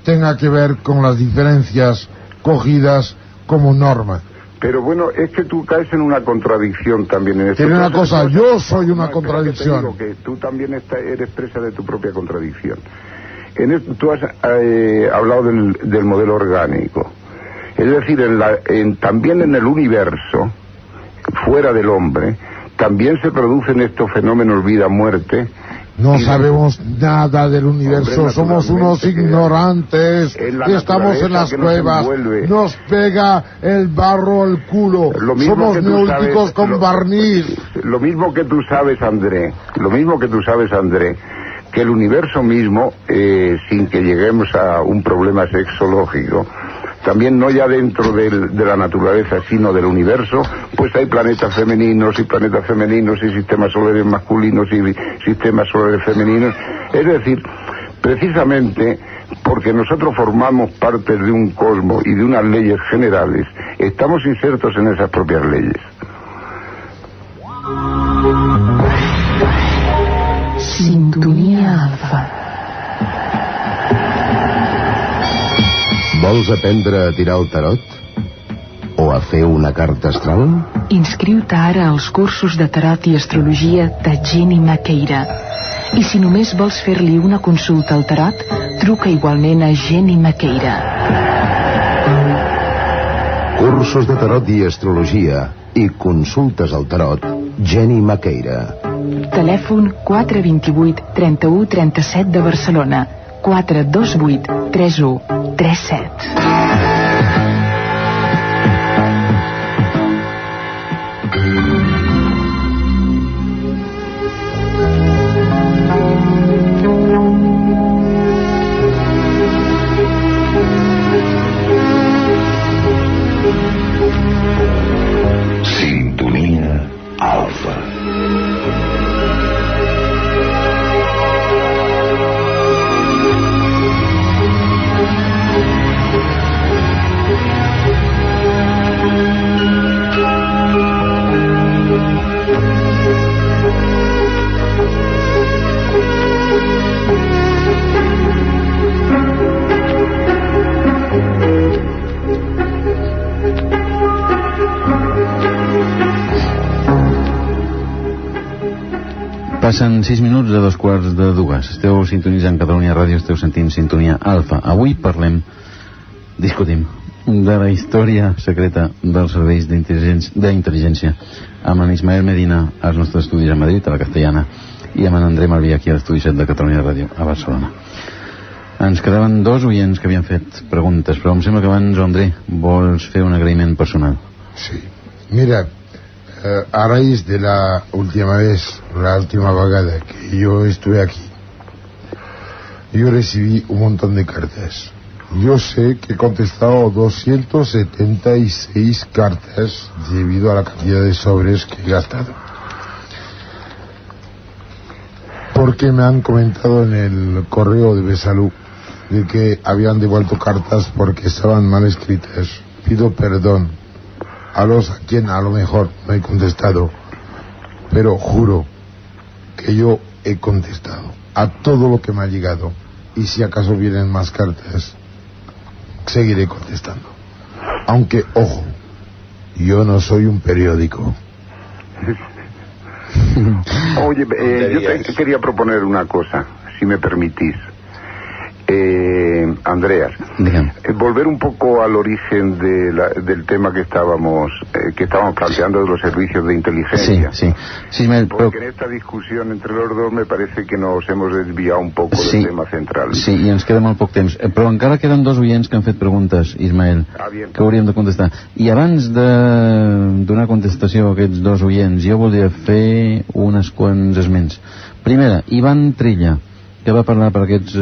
tenga que ver con las diferencias cogidas como norma? Pero bueno, es que tú caes en una contradicción también en este Tiene una cosa, yo soy una contradicción. Que te digo que tú también eres presa de tu propia contradicción. Tú has hablado del modelo orgánico. Es decir, también en el universo, fuera del hombre, también se producen estos fenómenos vida-muerte. No sabemos nada del universo, somos unos ignorantes, estamos en las cuevas, nos pega el barro al culo, somos neolíticos con barniz. Lo mismo que tú sabes, André, que el universo mismo, sin que lleguemos a un problema sexológico, también no ya dentro de la naturaleza, sino del universo, pues hay planetas femeninos y sistemas solares masculinos y sistemas solares femeninos. Es decir, precisamente porque nosotros formamos parte de un cosmos y de unas leyes generales, estamos insertos en esas propias leyes. Sintonia Alfa. Vols aprendre a tirar el tarot? O a fer una carta astral? Inscriu-te ara als cursos de tarot i astrologia de Jenny Maqueira. I si només vols fer-li una consulta al tarot, truca igualment a Jenny Maqueira. Cursos de tarot i astrologia i consultes al tarot, Jenny Maqueira. Telèfon 428 31 37 de Barcelona. 428 31 37. Sintonia Alfa. Passen 6 minuts de 2:45. Esteu sintonitzant Catalunya Ràdio, esteu sentint Sintonia Alfa. Avui discutim de la història secreta dels serveis d'intel·ligència amb en Ismael Medina als nostres estudis a Madrid, a la Castellana, i amb en André Malví aquí a l'estudi 7 de Catalunya Ràdio a Barcelona. Ens quedaven 2 oients que havien fet preguntes, però em sembla que abans, André, vols fer un agraïment personal. Sí. Mira, a raíz de la última vegada que yo estuve aquí, yo recibí un montón de cartas. Yo sé que he contestado 276 cartas debido a la cantidad de sobres que he gastado. Porque me han comentado en el correo de Besalú de que habían devuelto cartas porque estaban mal escritas. Pido perdón a quien a lo mejor no he contestado, pero juro que yo he contestado a todo lo que me ha llegado, y si acaso vienen más cartas seguiré contestando, aunque ojo, yo no soy un periódico. Oye, yo te quería proponer una cosa, si me permitís. Andreas, volver un poco al origen del tema que estábamos planteando de los servicios de inteligencia. Sí. Porque en esta discussió entre los dos me parece que nos hemos desviado un poco del tema central. Sí, i ens queda molt poc temps. Però encara queden 2 oients que han fet preguntes, Ismael, que hauríem de contestar. I abans de donar contestació a aquests 2 oients, jo voldria fer unes quants esments. Primera, Ivan Trilla, que va parlar per aquests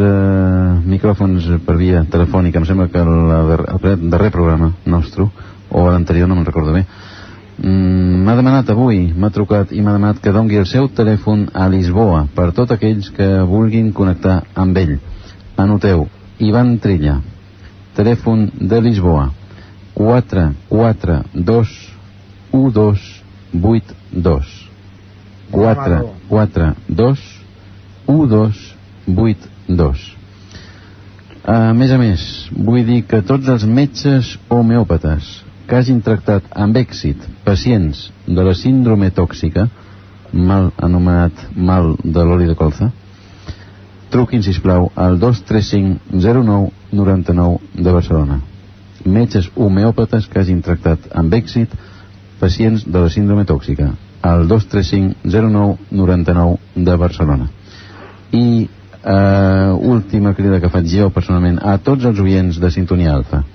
micròfons per via telefònica, em sembla que el darrer programa nostre, o l'anterior, no me'n recordo bé, m'ha demanat avui, m'ha trucat i m'ha demanat que dongui el seu telèfon a Lisboa per tots aquells que vulguin connectar amb ell. Anoteu, Ivan Trilla, telèfon de Lisboa, 442 1282, 442 1282. A més, vull dir que tots els metges homeòpates que hagin tractat amb èxit pacients de la síndrome tòxica, mal anomenat mal de l'oli de colza, truquin, sisplau, al 235 09 99 de Barcelona. Metges homeòpates que hagin tractat amb èxit pacients de la síndrome tòxica, al 235 09 99 de Barcelona. I última crida que faig jo personalment a tots els oients de Sintonia Alfa,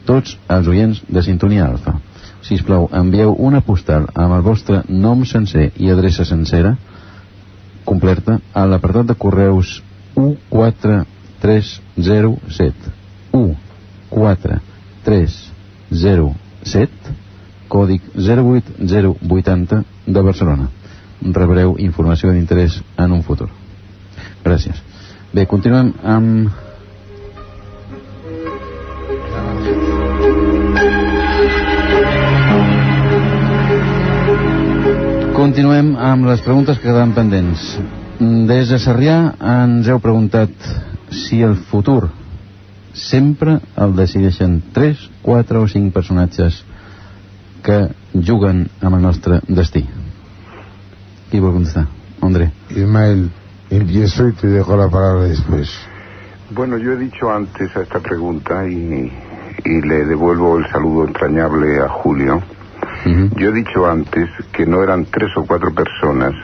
tots els oients de Sintonia Alfa, sisplau, envieu una postal amb el vostre nom sencer i adreça sencera completa a l'apartat de correus U4307 U4307, còdic 08080 de Barcelona. Rebreu informació d'interès en un futur. Gràcies. Bé, continuem amb... Continuem amb les preguntes que quedaven pendents. Des de Sarrià ens heu preguntat si el futur sempre el decideixen 3, 4 o 5 personatges que juguen amb el nostre destí. Qui vol contestar? André. Ismael, empiezo y te dejo la palabra después. Bueno, yo he dicho antes a esta pregunta y le devuelvo el saludo entrañable a Julio. Yo he dicho antes que no eran 3 o 4 personas,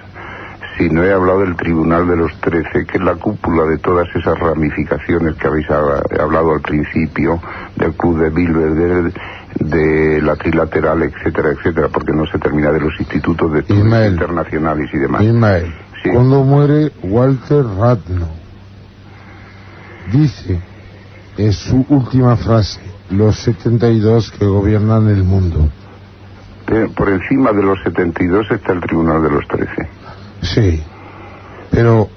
sino he hablado del Tribunal de los 13, que es la cúpula de todas esas ramificaciones que habéis hablado al principio, del Club de Bilderberg, de la Trilateral, etcétera, etcétera, porque no se termina, de los institutos de estudios internacionales y demás. Ismael, sí. Cuando muere Walter Ratno, dice en su última frase, los 72 que gobiernan el mundo. Por encima de los 72 está el Tribunal de los 13. Sí, pero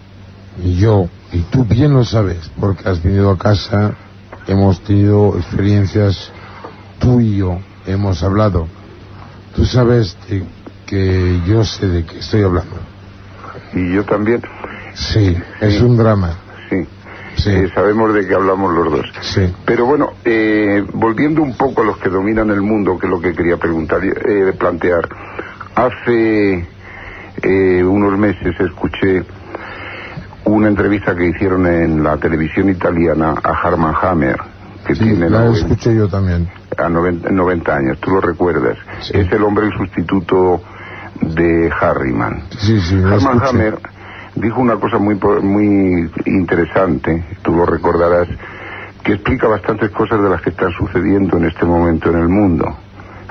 yo, y tú bien lo sabes, porque has venido a casa, hemos tenido experiencias, tú y yo hemos hablado. Tú sabes que yo sé de qué estoy hablando. Y yo también. Sí, es un drama. Sí. Sabemos de qué hablamos los dos. Sí. Pero bueno, volviendo un poco a los que dominan el mundo, que es lo que quería plantear. Hace unos meses escuché una entrevista que hicieron en la televisión italiana a Hermann Hammer, que tiene la escuché yo también. A 90 años, tú lo recuerdas. Sí. Es el hombre, el sustituto de Harriman. Sí, Hermann Hammer dijo una cosa muy interesante, tú lo recordarás, que explica bastantes cosas de las que están sucediendo en este momento en el mundo.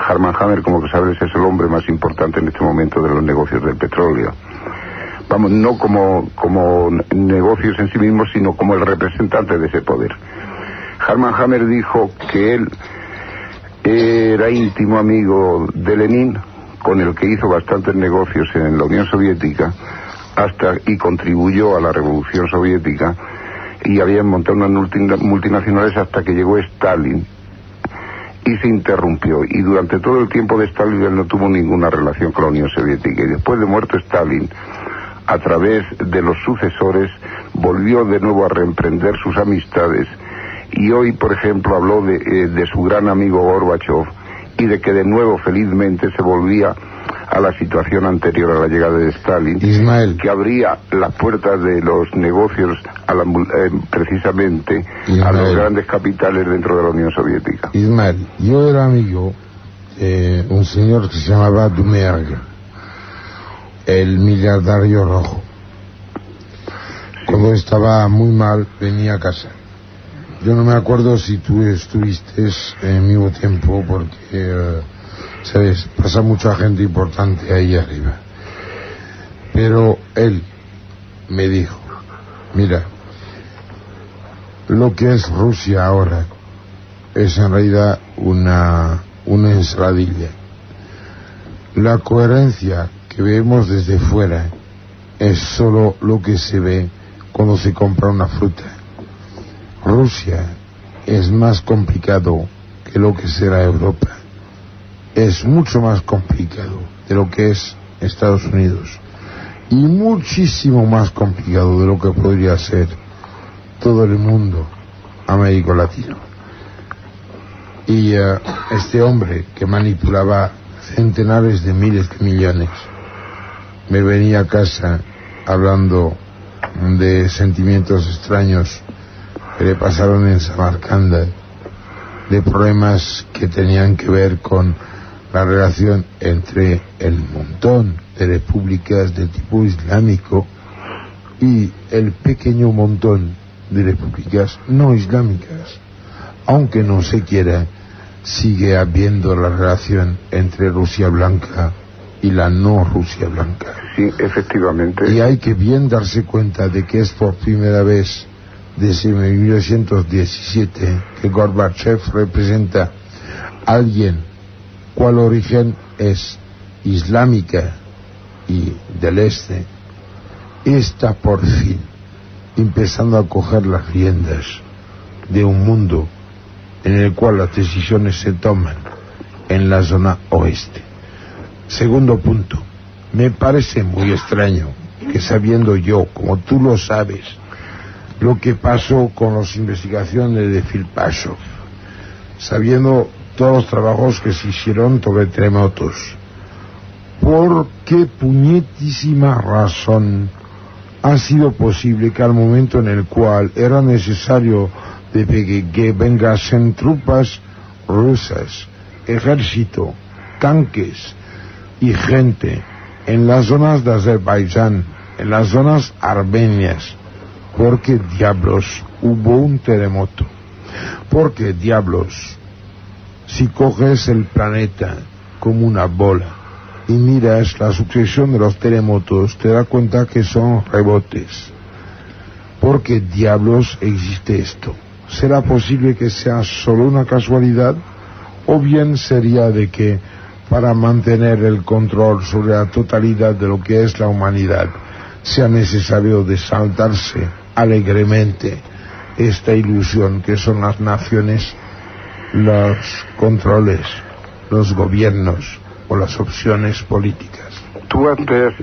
Hermann Hammer, como que sabes, es el hombre más importante en este momento de los negocios del petróleo. Vamos, no como negocios en sí mismos, sino como el representante de ese poder. Hermann Hammer dijo que él era íntimo amigo de Lenin, con el que hizo bastantes negocios en la Unión Soviética, y contribuyó a la Revolución Soviética, y habían montado unas multinacionales hasta que llegó Stalin y se interrumpió, y durante todo el tiempo de Stalin él no tuvo ninguna relación con la Unión Soviética, y después de muerto Stalin, a través de los sucesores, volvió de nuevo a reemprender sus amistades, y hoy, por ejemplo, habló de su gran amigo Gorbachev, y de que de nuevo felizmente se volvía a la situación anterior a la llegada de Stalin, Ismael, que abría las puertas de los negocios precisamente Ismael, a los grandes capitales dentro de la Unión Soviética. Ismael, yo era amigo de un señor que se llamaba Dumergue, el miliardario rojo. Cuando estaba muy mal venía a casa. Yo no me acuerdo si tú estuviste en el mismo tiempo, porque sabes, pasa mucha gente importante ahí arriba. Pero él me dijo, mira, lo que es Rusia ahora es en realidad una ensaladilla. La coherencia que vemos desde fuera es solo lo que se ve cuando se compra una fruta. Rusia es más complicado que lo que será Europa. Es mucho más complicado de lo que es Estados Unidos, y muchísimo más complicado de lo que podría ser todo el mundo América Latina. Y este hombre que manipulaba centenares de miles de millones me venía a casa hablando de sentimientos extraños que le pasaron en Samarcanda, de problemas que tenían que ver con la relación entre el montón de repúblicas de tipo islámico y el pequeño montón de repúblicas no islámicas. Aunque no se quiera, sigue habiendo la relación entre Rusia blanca y la no Rusia blanca. Sí, efectivamente. Y hay que bien darse cuenta de que es por primera vez desde 1917 que Gorbachev representa a alguien cual origen es islámica y del este, está por fin empezando a coger las riendas de un mundo en el cual las decisiones se toman en la zona oeste. Segundo punto, me parece muy extraño que, sabiendo yo, como tú lo sabes, lo que pasó con las investigaciones de Filipashov, sabiendo todos los trabajos que se hicieron sobre terremotos, ¿por qué puñetísima razón ha sido posible que al momento en el cual era necesario de que vengasen tropas rusas, ejército, tanques y gente en las zonas de Azerbaiyán, en las zonas armenias, por qué diablos hubo un terremoto? ¿Por qué diablos, si coges el planeta como una bola y miras la sucesión de los terremotos, te das cuenta que son rebotes? ¿Por qué diablos existe esto? ¿Será posible que sea solo una casualidad? ¿O bien sería de que, para mantener el control sobre la totalidad de lo que es la humanidad, sea necesario de saltarse alegremente esta ilusión que son las naciones, los controles, los gobiernos o las opciones políticas? Tú antes,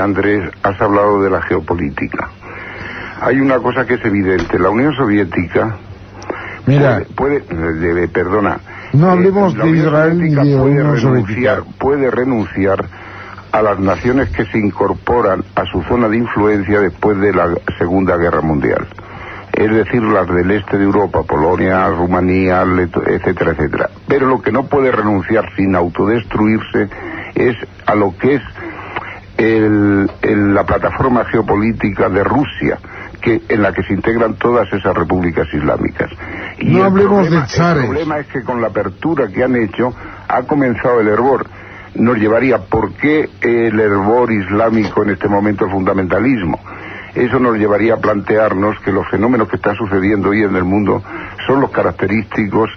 Andrés, has hablado de la geopolítica. Hay una cosa que es evidente: la Unión Soviética perdona, no hablemos de Israel ni de Unión Soviética. Puede renunciar a las naciones que se incorporan a su zona de influencia después de la Segunda Guerra Mundial, es decir, las del este de Europa, Polonia, Rumanía, etcétera, etcétera. Pero lo que no puede renunciar sin autodestruirse es a lo que es la plataforma geopolítica de Rusia, en la que se integran todas esas repúblicas islámicas. Y no hablemos de zares. El problema es que con la apertura que han hecho ha comenzado el hervor. Nos llevaría, ¿por qué el hervor islámico en este momento, el fundamentalismo? Eso nos llevaría a plantearnos que los fenómenos que están sucediendo hoy en el mundo son los característicos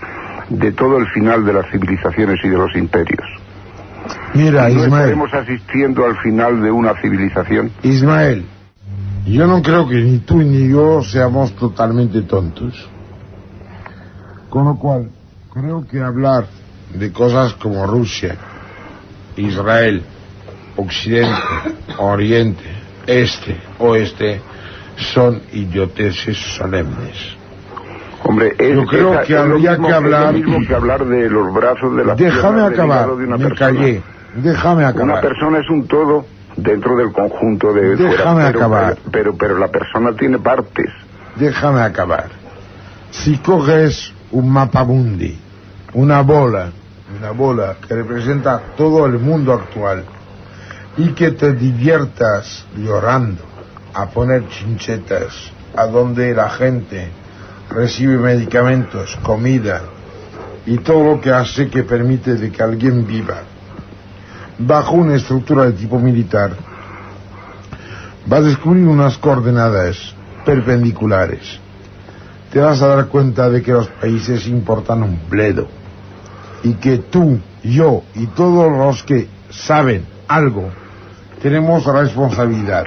de todo el final de las civilizaciones y de los imperios. Mira, ¿No Ismael, estaremos asistiendo al final de una civilización? Ismael, yo no creo que ni tú ni yo seamos totalmente tontos. Con lo cual, creo que hablar de cosas como Rusia, Israel, Occidente, Oriente, Este, Oeste, son idioteces solemnes. Hombre, yo creo que habría que hablar... Es lo mismo que hablar de los brazos, de las Déjame piernas, acabar, de una me persona. callé. Déjame acabar. Una persona es un todo dentro del conjunto de... Déjame acabar. Pero la persona tiene partes. Déjame acabar. Si coges un mapa mundi, una bola que representa todo el mundo actual, y que te diviertas llorando a poner chinchetas a donde la gente recibe medicamentos, comida y todo lo que hace que permite de que alguien viva bajo una estructura de tipo militar, vas a descubrir unas coordenadas perpendiculares. Te vas a dar cuenta de que los países importan un bledo y que tú, yo y todos los que saben algo tenemos responsabilidad.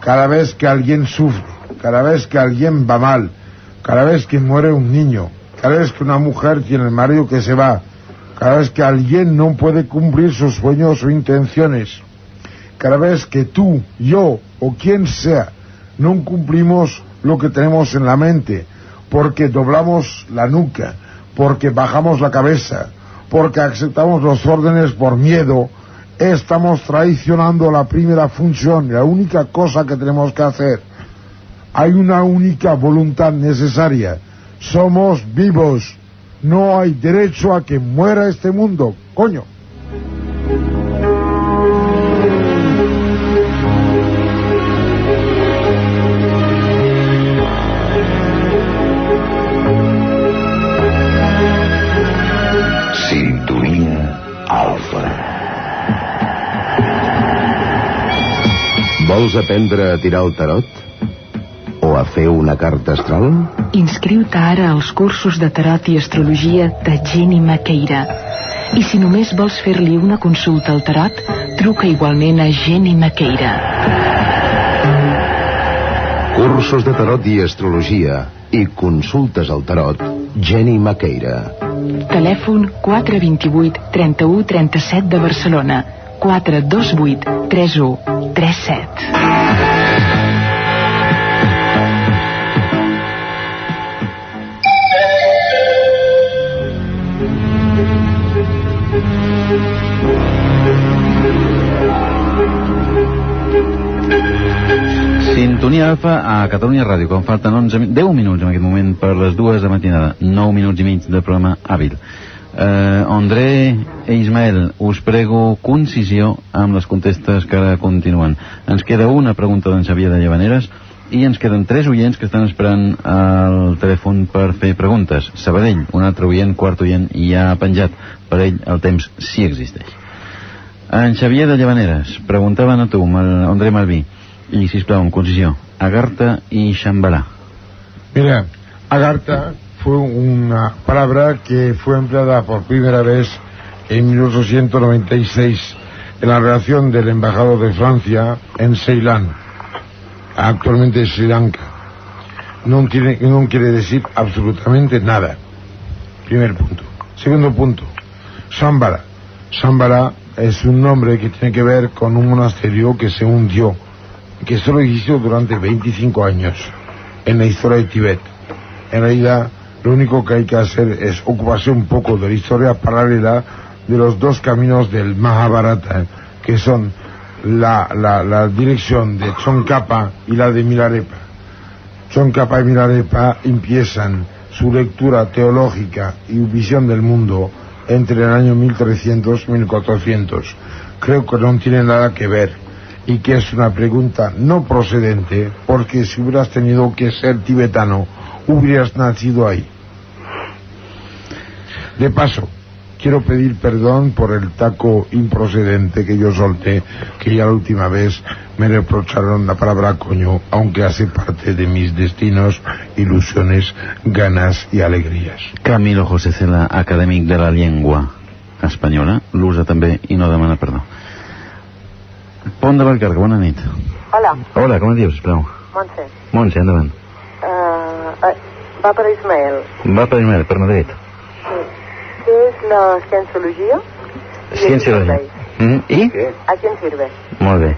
Cada vez que alguien sufre, cada vez que alguien va mal, cada vez que muere un niño, cada vez que una mujer tiene el marido que se va, cada vez que alguien no puede cumplir sus sueños o intenciones, cada vez que tú, yo o quien sea no cumplimos lo que tenemos en la mente, porque doblamos la nuca, porque bajamos la cabeza, porque aceptamos los órdenes por miedo, estamos traicionando la primera función, la única cosa que tenemos que hacer. Hay una única voluntad necesaria. Somos vivos. No hay derecho a que muera este mundo. Coño. Sintonia Alfa. Vols aprendre a tirar el tarot? O a fer una carta astral? Inscriu-te ara als cursos de tarot i astrologia de Jenny Maqueira. I si només vols fer-li una consulta al tarot, truca igualment a Jenny Maqueira. Cursos de tarot i astrologia i consultes al tarot, Jenny Maqueira. Telèfon 428 31 37 de Barcelona. 428 31 37. Sintonia Alfa a Catalunya Ràdio, quan falten 10 minuts en aquest moment per les 2 de matinada, 9 minuts i mig de programa hàbil. André i Ismael, us prego concisió amb les contestes que ara continuen. Ens queda una pregunta d'en Xavier de Llavaneres i ens queden 3 oients que estan esperant al telèfon per fer preguntes. Sabadell, un altre oient, quart oient, i ja ha penjat. Per ell el temps sí existeix. En Xavier de Llavaneres, preguntaven a tu, André Malví, y sisplau, en concisió, Agartha y Shambhala. Mira, Agartha fue una palabra que fue empleada por primera vez en 1896 en la relación del embajador de Francia en Ceilán, actualmente Sri Lanka. No quiere decir absolutamente nada. Primer punto. Segundo punto, Shambhala. Shambhala es un nombre que tiene que ver con un monasterio que se hundió, que solo existió durante 25 años en la historia de Tíbet. En realidad, lo único que hay que hacer es ocuparse un poco de la historia paralela de los dos caminos del Mahabharata, que son la dirección de Tsongkhapa y la de Milarepa. Tsongkhapa y Milarepa empiezan su lectura teológica y visión del mundo entre el año 1300 y 1400. Creo que no tiene nada que ver. y que es una pregunta no procedente, porque si hubieras tenido que ser tibetano, hubieras nacido ahí. De paso, quiero pedir perdón por el taco improcedente que yo solté, que ya la última vez me reprocharon la palabra coño, aunque hace parte de mis destinos, ilusiones, ganas y alegrías. Camilo José Cela, acadèmic de la llengua espanyola, l'usa també i no demana perdó. Pont de Vallcarca, bona nit. Hola. Hola, com et dius, sisplau? Montse. Montse, endavant. Va per Ismael. Va per Ismael, per Madrid. Sí. Què és la cienciologia? Cienciologia. I? ¿A quién sirve? Molt bé.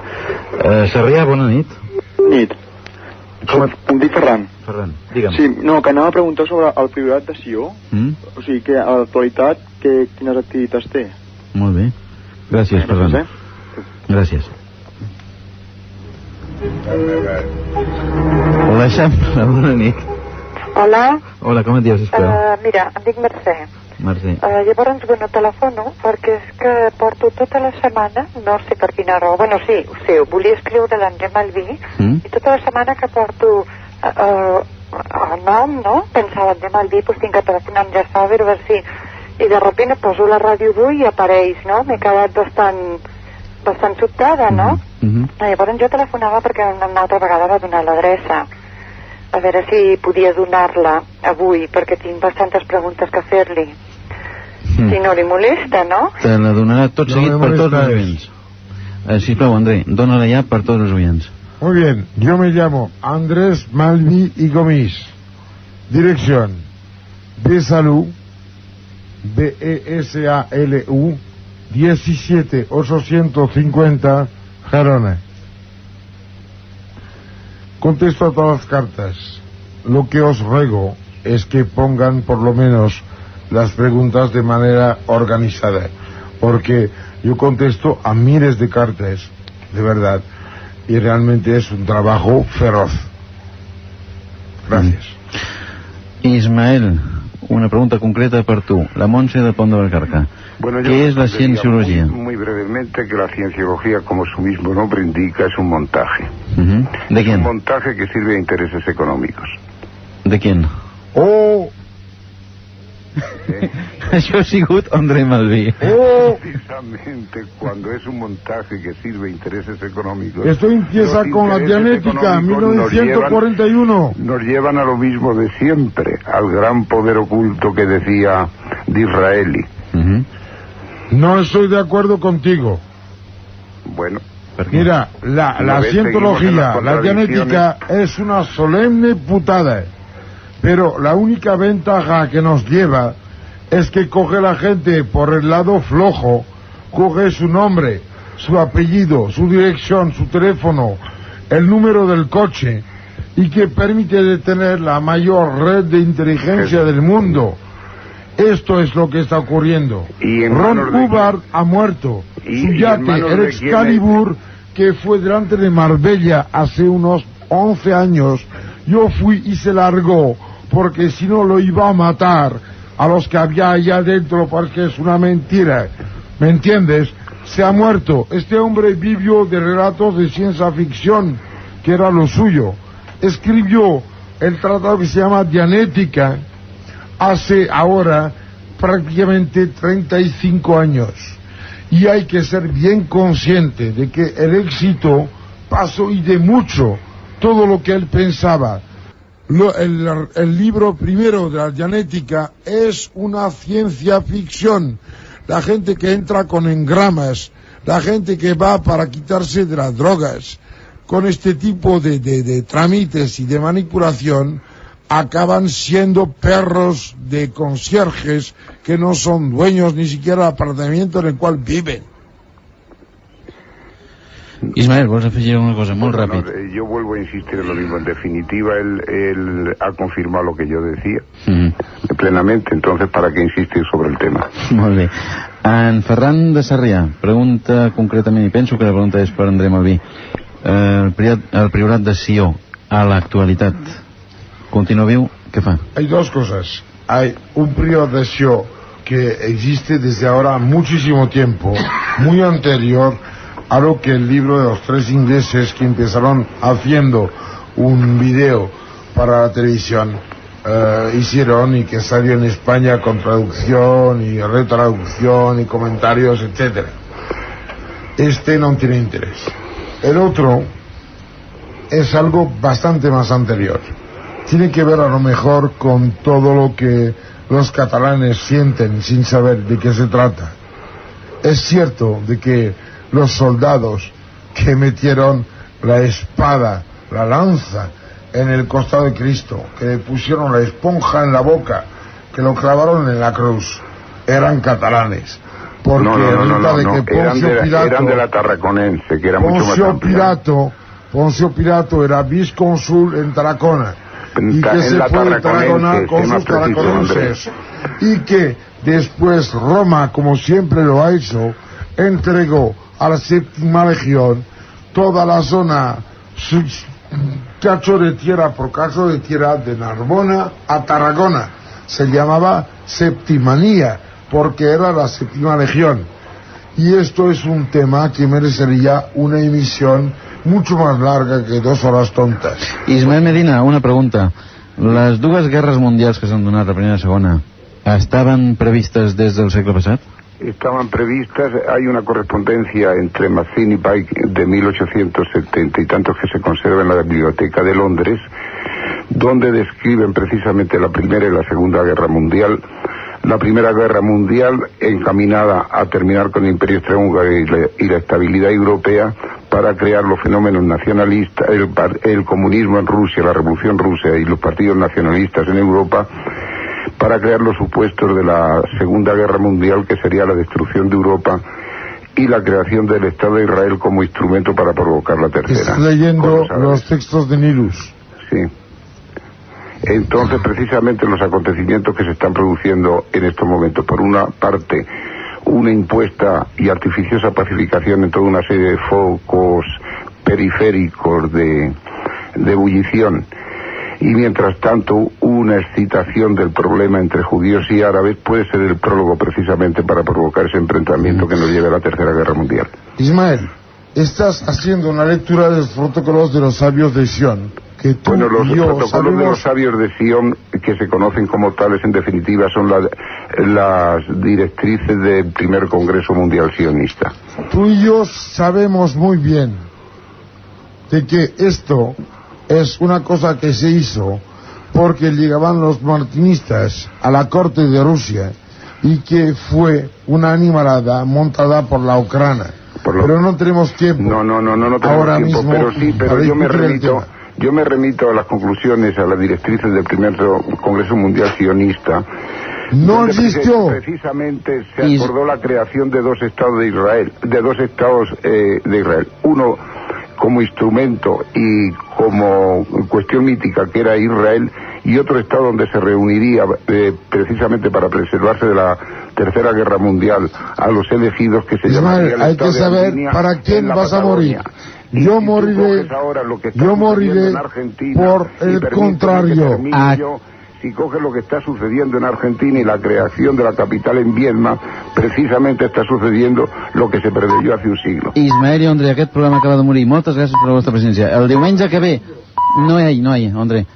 Sarrià, bona nit. Nit. Em dic Ferran. Ferran, digue'm. Sí, no, que anava a preguntar sobre el priorat de Sió. O sigui, que a l'actualitat quines activitats té? Molt bé. Gràcies, Ferran. Gràcies. Hola, Xampla, bona nit. Hola. Hola, com et dius, sisplau? Mira, em dic Mercè. Mercè. Llavors, bueno, telefono perquè és que porto tota la setmana, no sé per quina raó, bueno, sí, ho sé, volia escriure l'André Malví, i tota la setmana que porto el nom, no? Pensava André Malví, doncs tinc que telefonar amb Jaçà, a veure si... I de sobte poso la ràdio avui i apareix, no? M'he quedat bastant sobtada, no? Llavors jo telefonava perquè una altra vegada va donar l'adreça. A veure si podia donar-la avui, perquè tinc bastantes preguntes que fer-li. Si no li molesta, no? Te la donarà tot seguit per tots els oients. Sisplau, André, dóna-la ja per tots els oients. Muy bien, yo me llamo Andrés Malví y Gomis. Dirección Besalú, Besalu, 17850, Gerona. Contesto a todas las cartas. Lo que os ruego es que pongan por lo menos las preguntas de manera organizada, porque yo contesto a miles de cartas, de verdad, y realmente es un trabajo feroz. Gracias. Ismael, una pregunta concreta per tu. La Montse de Pont de Vallcarca. Bueno, ¿Qué es la cienciología? Muy brevemente, que la cienciología, como su mismo nombre indica, es un montaje. ¿De quién? Es un montaje que sirve a intereses económicos. ¿De quién? ¡Oh! Això ha sigut André Malví. ¡Oh! Precisamente cuando es un montaje que sirve a intereses económicos. Esto empieza con la Dianética, 1941. Nos llevan a lo mismo de siempre, al gran poder oculto que decía Disraeli. No estoy de acuerdo contigo. Bueno. Mira, la cientología, la dianética es una solemne putada. Pero la única ventaja que nos lleva es que coge la gente por el lado flojo, coge su nombre, su apellido, su dirección, su teléfono, el número del coche, y que permite detener la mayor red de inteligencia del mundo. Esto es lo que está ocurriendo. Ron Hubbard ha muerto. Su yate, el Excalibur, que fue delante de Marbella hace unos 11 años, yo fui y se largó, porque si no lo iba a matar a los que había allá adentro, porque es una mentira. ¿Me entiendes? Se ha muerto. Este hombre vivió de relatos de ciencia ficción, que era lo suyo. Escribió el tratado que se llama Dianética hace ahora prácticamente 35 años. Y hay que ser bien consciente de que el éxito pasó y de mucho todo lo que él pensaba. El libro primero de la Dianética es una ciencia ficción. La gente que entra con engramas, la gente que va para quitarse de las drogas, con este tipo de trámites y de manipulación, acaban siendo perros de concierges que no son dueños ni siquiera del apartamento en el cual viven. Ismael, ¿vas a afegir una cosa muy rápido? Yo vuelvo a insistir en lo mismo. En definitiva, él ha confirmado lo que yo decía plenamente. Entonces, ¿para qué insistir sobre el tema? Molt bé. En Ferran de Sarrià pregunta concretament, i penso que la pregunta és per André Malví, el priorat de Sió a l'actualitat continua viu? ¿Qué fa? Hay dos cosas. Hay un priorat de Sió que existe desde ahora muchísimo tiempo, muy anterior a lo que el libro de los 3 ingleses que empezaron haciendo un video para la televisión hicieron, y que salió en España con traducción y retraducción y comentarios, etcétera. Este no tiene interés. El otro es algo bastante más anterior. Tiene que ver a lo mejor con todo lo que los catalanes sienten sin saber de qué se trata. Es cierto de que los soldados que metieron la espada, la lanza en el costado de Cristo, que le pusieron la esponja en la boca, que lo clavaron en la cruz, eran catalanes. Porque resulta de que Poncio Pilato, eran de la Tarraconense, que era mucho más amplia. Poncio Pilato era viscónsul en Tarragona, y que se fue de Tarragona con sus tarraconenses, y que después Roma, como siempre lo ha hecho, entregó a la 7ª Legión toda la zona cacho de tierra por cacho de tierra de Narbona a Tarragona. Se llamaba Septimanía porque era la 7ª Legión, y esto es un tema que merecería una emisión mucho más larga que 2 horas tontas. Ismael Medina, una pregunta. Les dues guerres mundials que s'han donat, la primera i la segona, estaven previstes des del segle passat? Estaban previstas, hay una correspondencia entre Mazzini y Pike de 1870 y tantos que se conserva en la Biblioteca de Londres, donde describen precisamente la Primera y la Segunda Guerra Mundial. La Primera Guerra Mundial encaminada a terminar con el Imperio Austrohúngaro y la estabilidad europea para crear los fenómenos nacionalistas, el comunismo en Rusia, la Revolución Rusa y los partidos nacionalistas en Europa, para crear los supuestos de la Segunda Guerra Mundial, que sería la destrucción de Europa y la creación del Estado de Israel como instrumento para provocar la tercera. Estás leyendo los textos de Nilus. Sí. Entonces, precisamente los acontecimientos que se están produciendo en estos momentos, por una parte, una impuesta y artificiosa pacificación en toda una serie de focos periféricos de ebullición, y mientras tanto una excitación del problema entre judíos y árabes, puede ser el prólogo precisamente para provocar ese enfrentamiento que nos lleve a la Tercera Guerra Mundial. Ismael, estás haciendo una lectura de los protocolos de los sabios de Sion. Bueno, los protocolos de los sabios de Sion, que se conocen como tales en definitiva, son las directrices del primer Congreso Mundial Sionista. Tú y yo sabemos muy bien de que esto es una cosa que se hizo porque llegaban los martinistas a la corte de Rusia, y que fue una animalada montada por la Ucrania. Pero no tenemos tiempo. No tenemos ahora tiempo, mismo, pero sí, pero yo me remito a las conclusiones, a las directrices del primer Congreso Mundial Sionista. No existió. Precisamente se acordó la creación de 2 estados de Israel, de Israel. Uno como instrumento y como cuestión mítica, que era Israel, y otro estado donde se reuniría precisamente para preservarse de la Tercera Guerra Mundial a los elegidos, que se llamaría el hay estado que saber Armenia, para quién vas a morir. Yo moriré por el contrario. Si coges lo que está sucediendo en Argentina y la creación de la capital en Viedma, precisamente está sucediendo lo que se preveyó hace un siglo. Ismael i Ondre, aquest programa acaba de morir. Moltes gràcies per la vostra presència. El diumenge que ve, no hi, Ondre,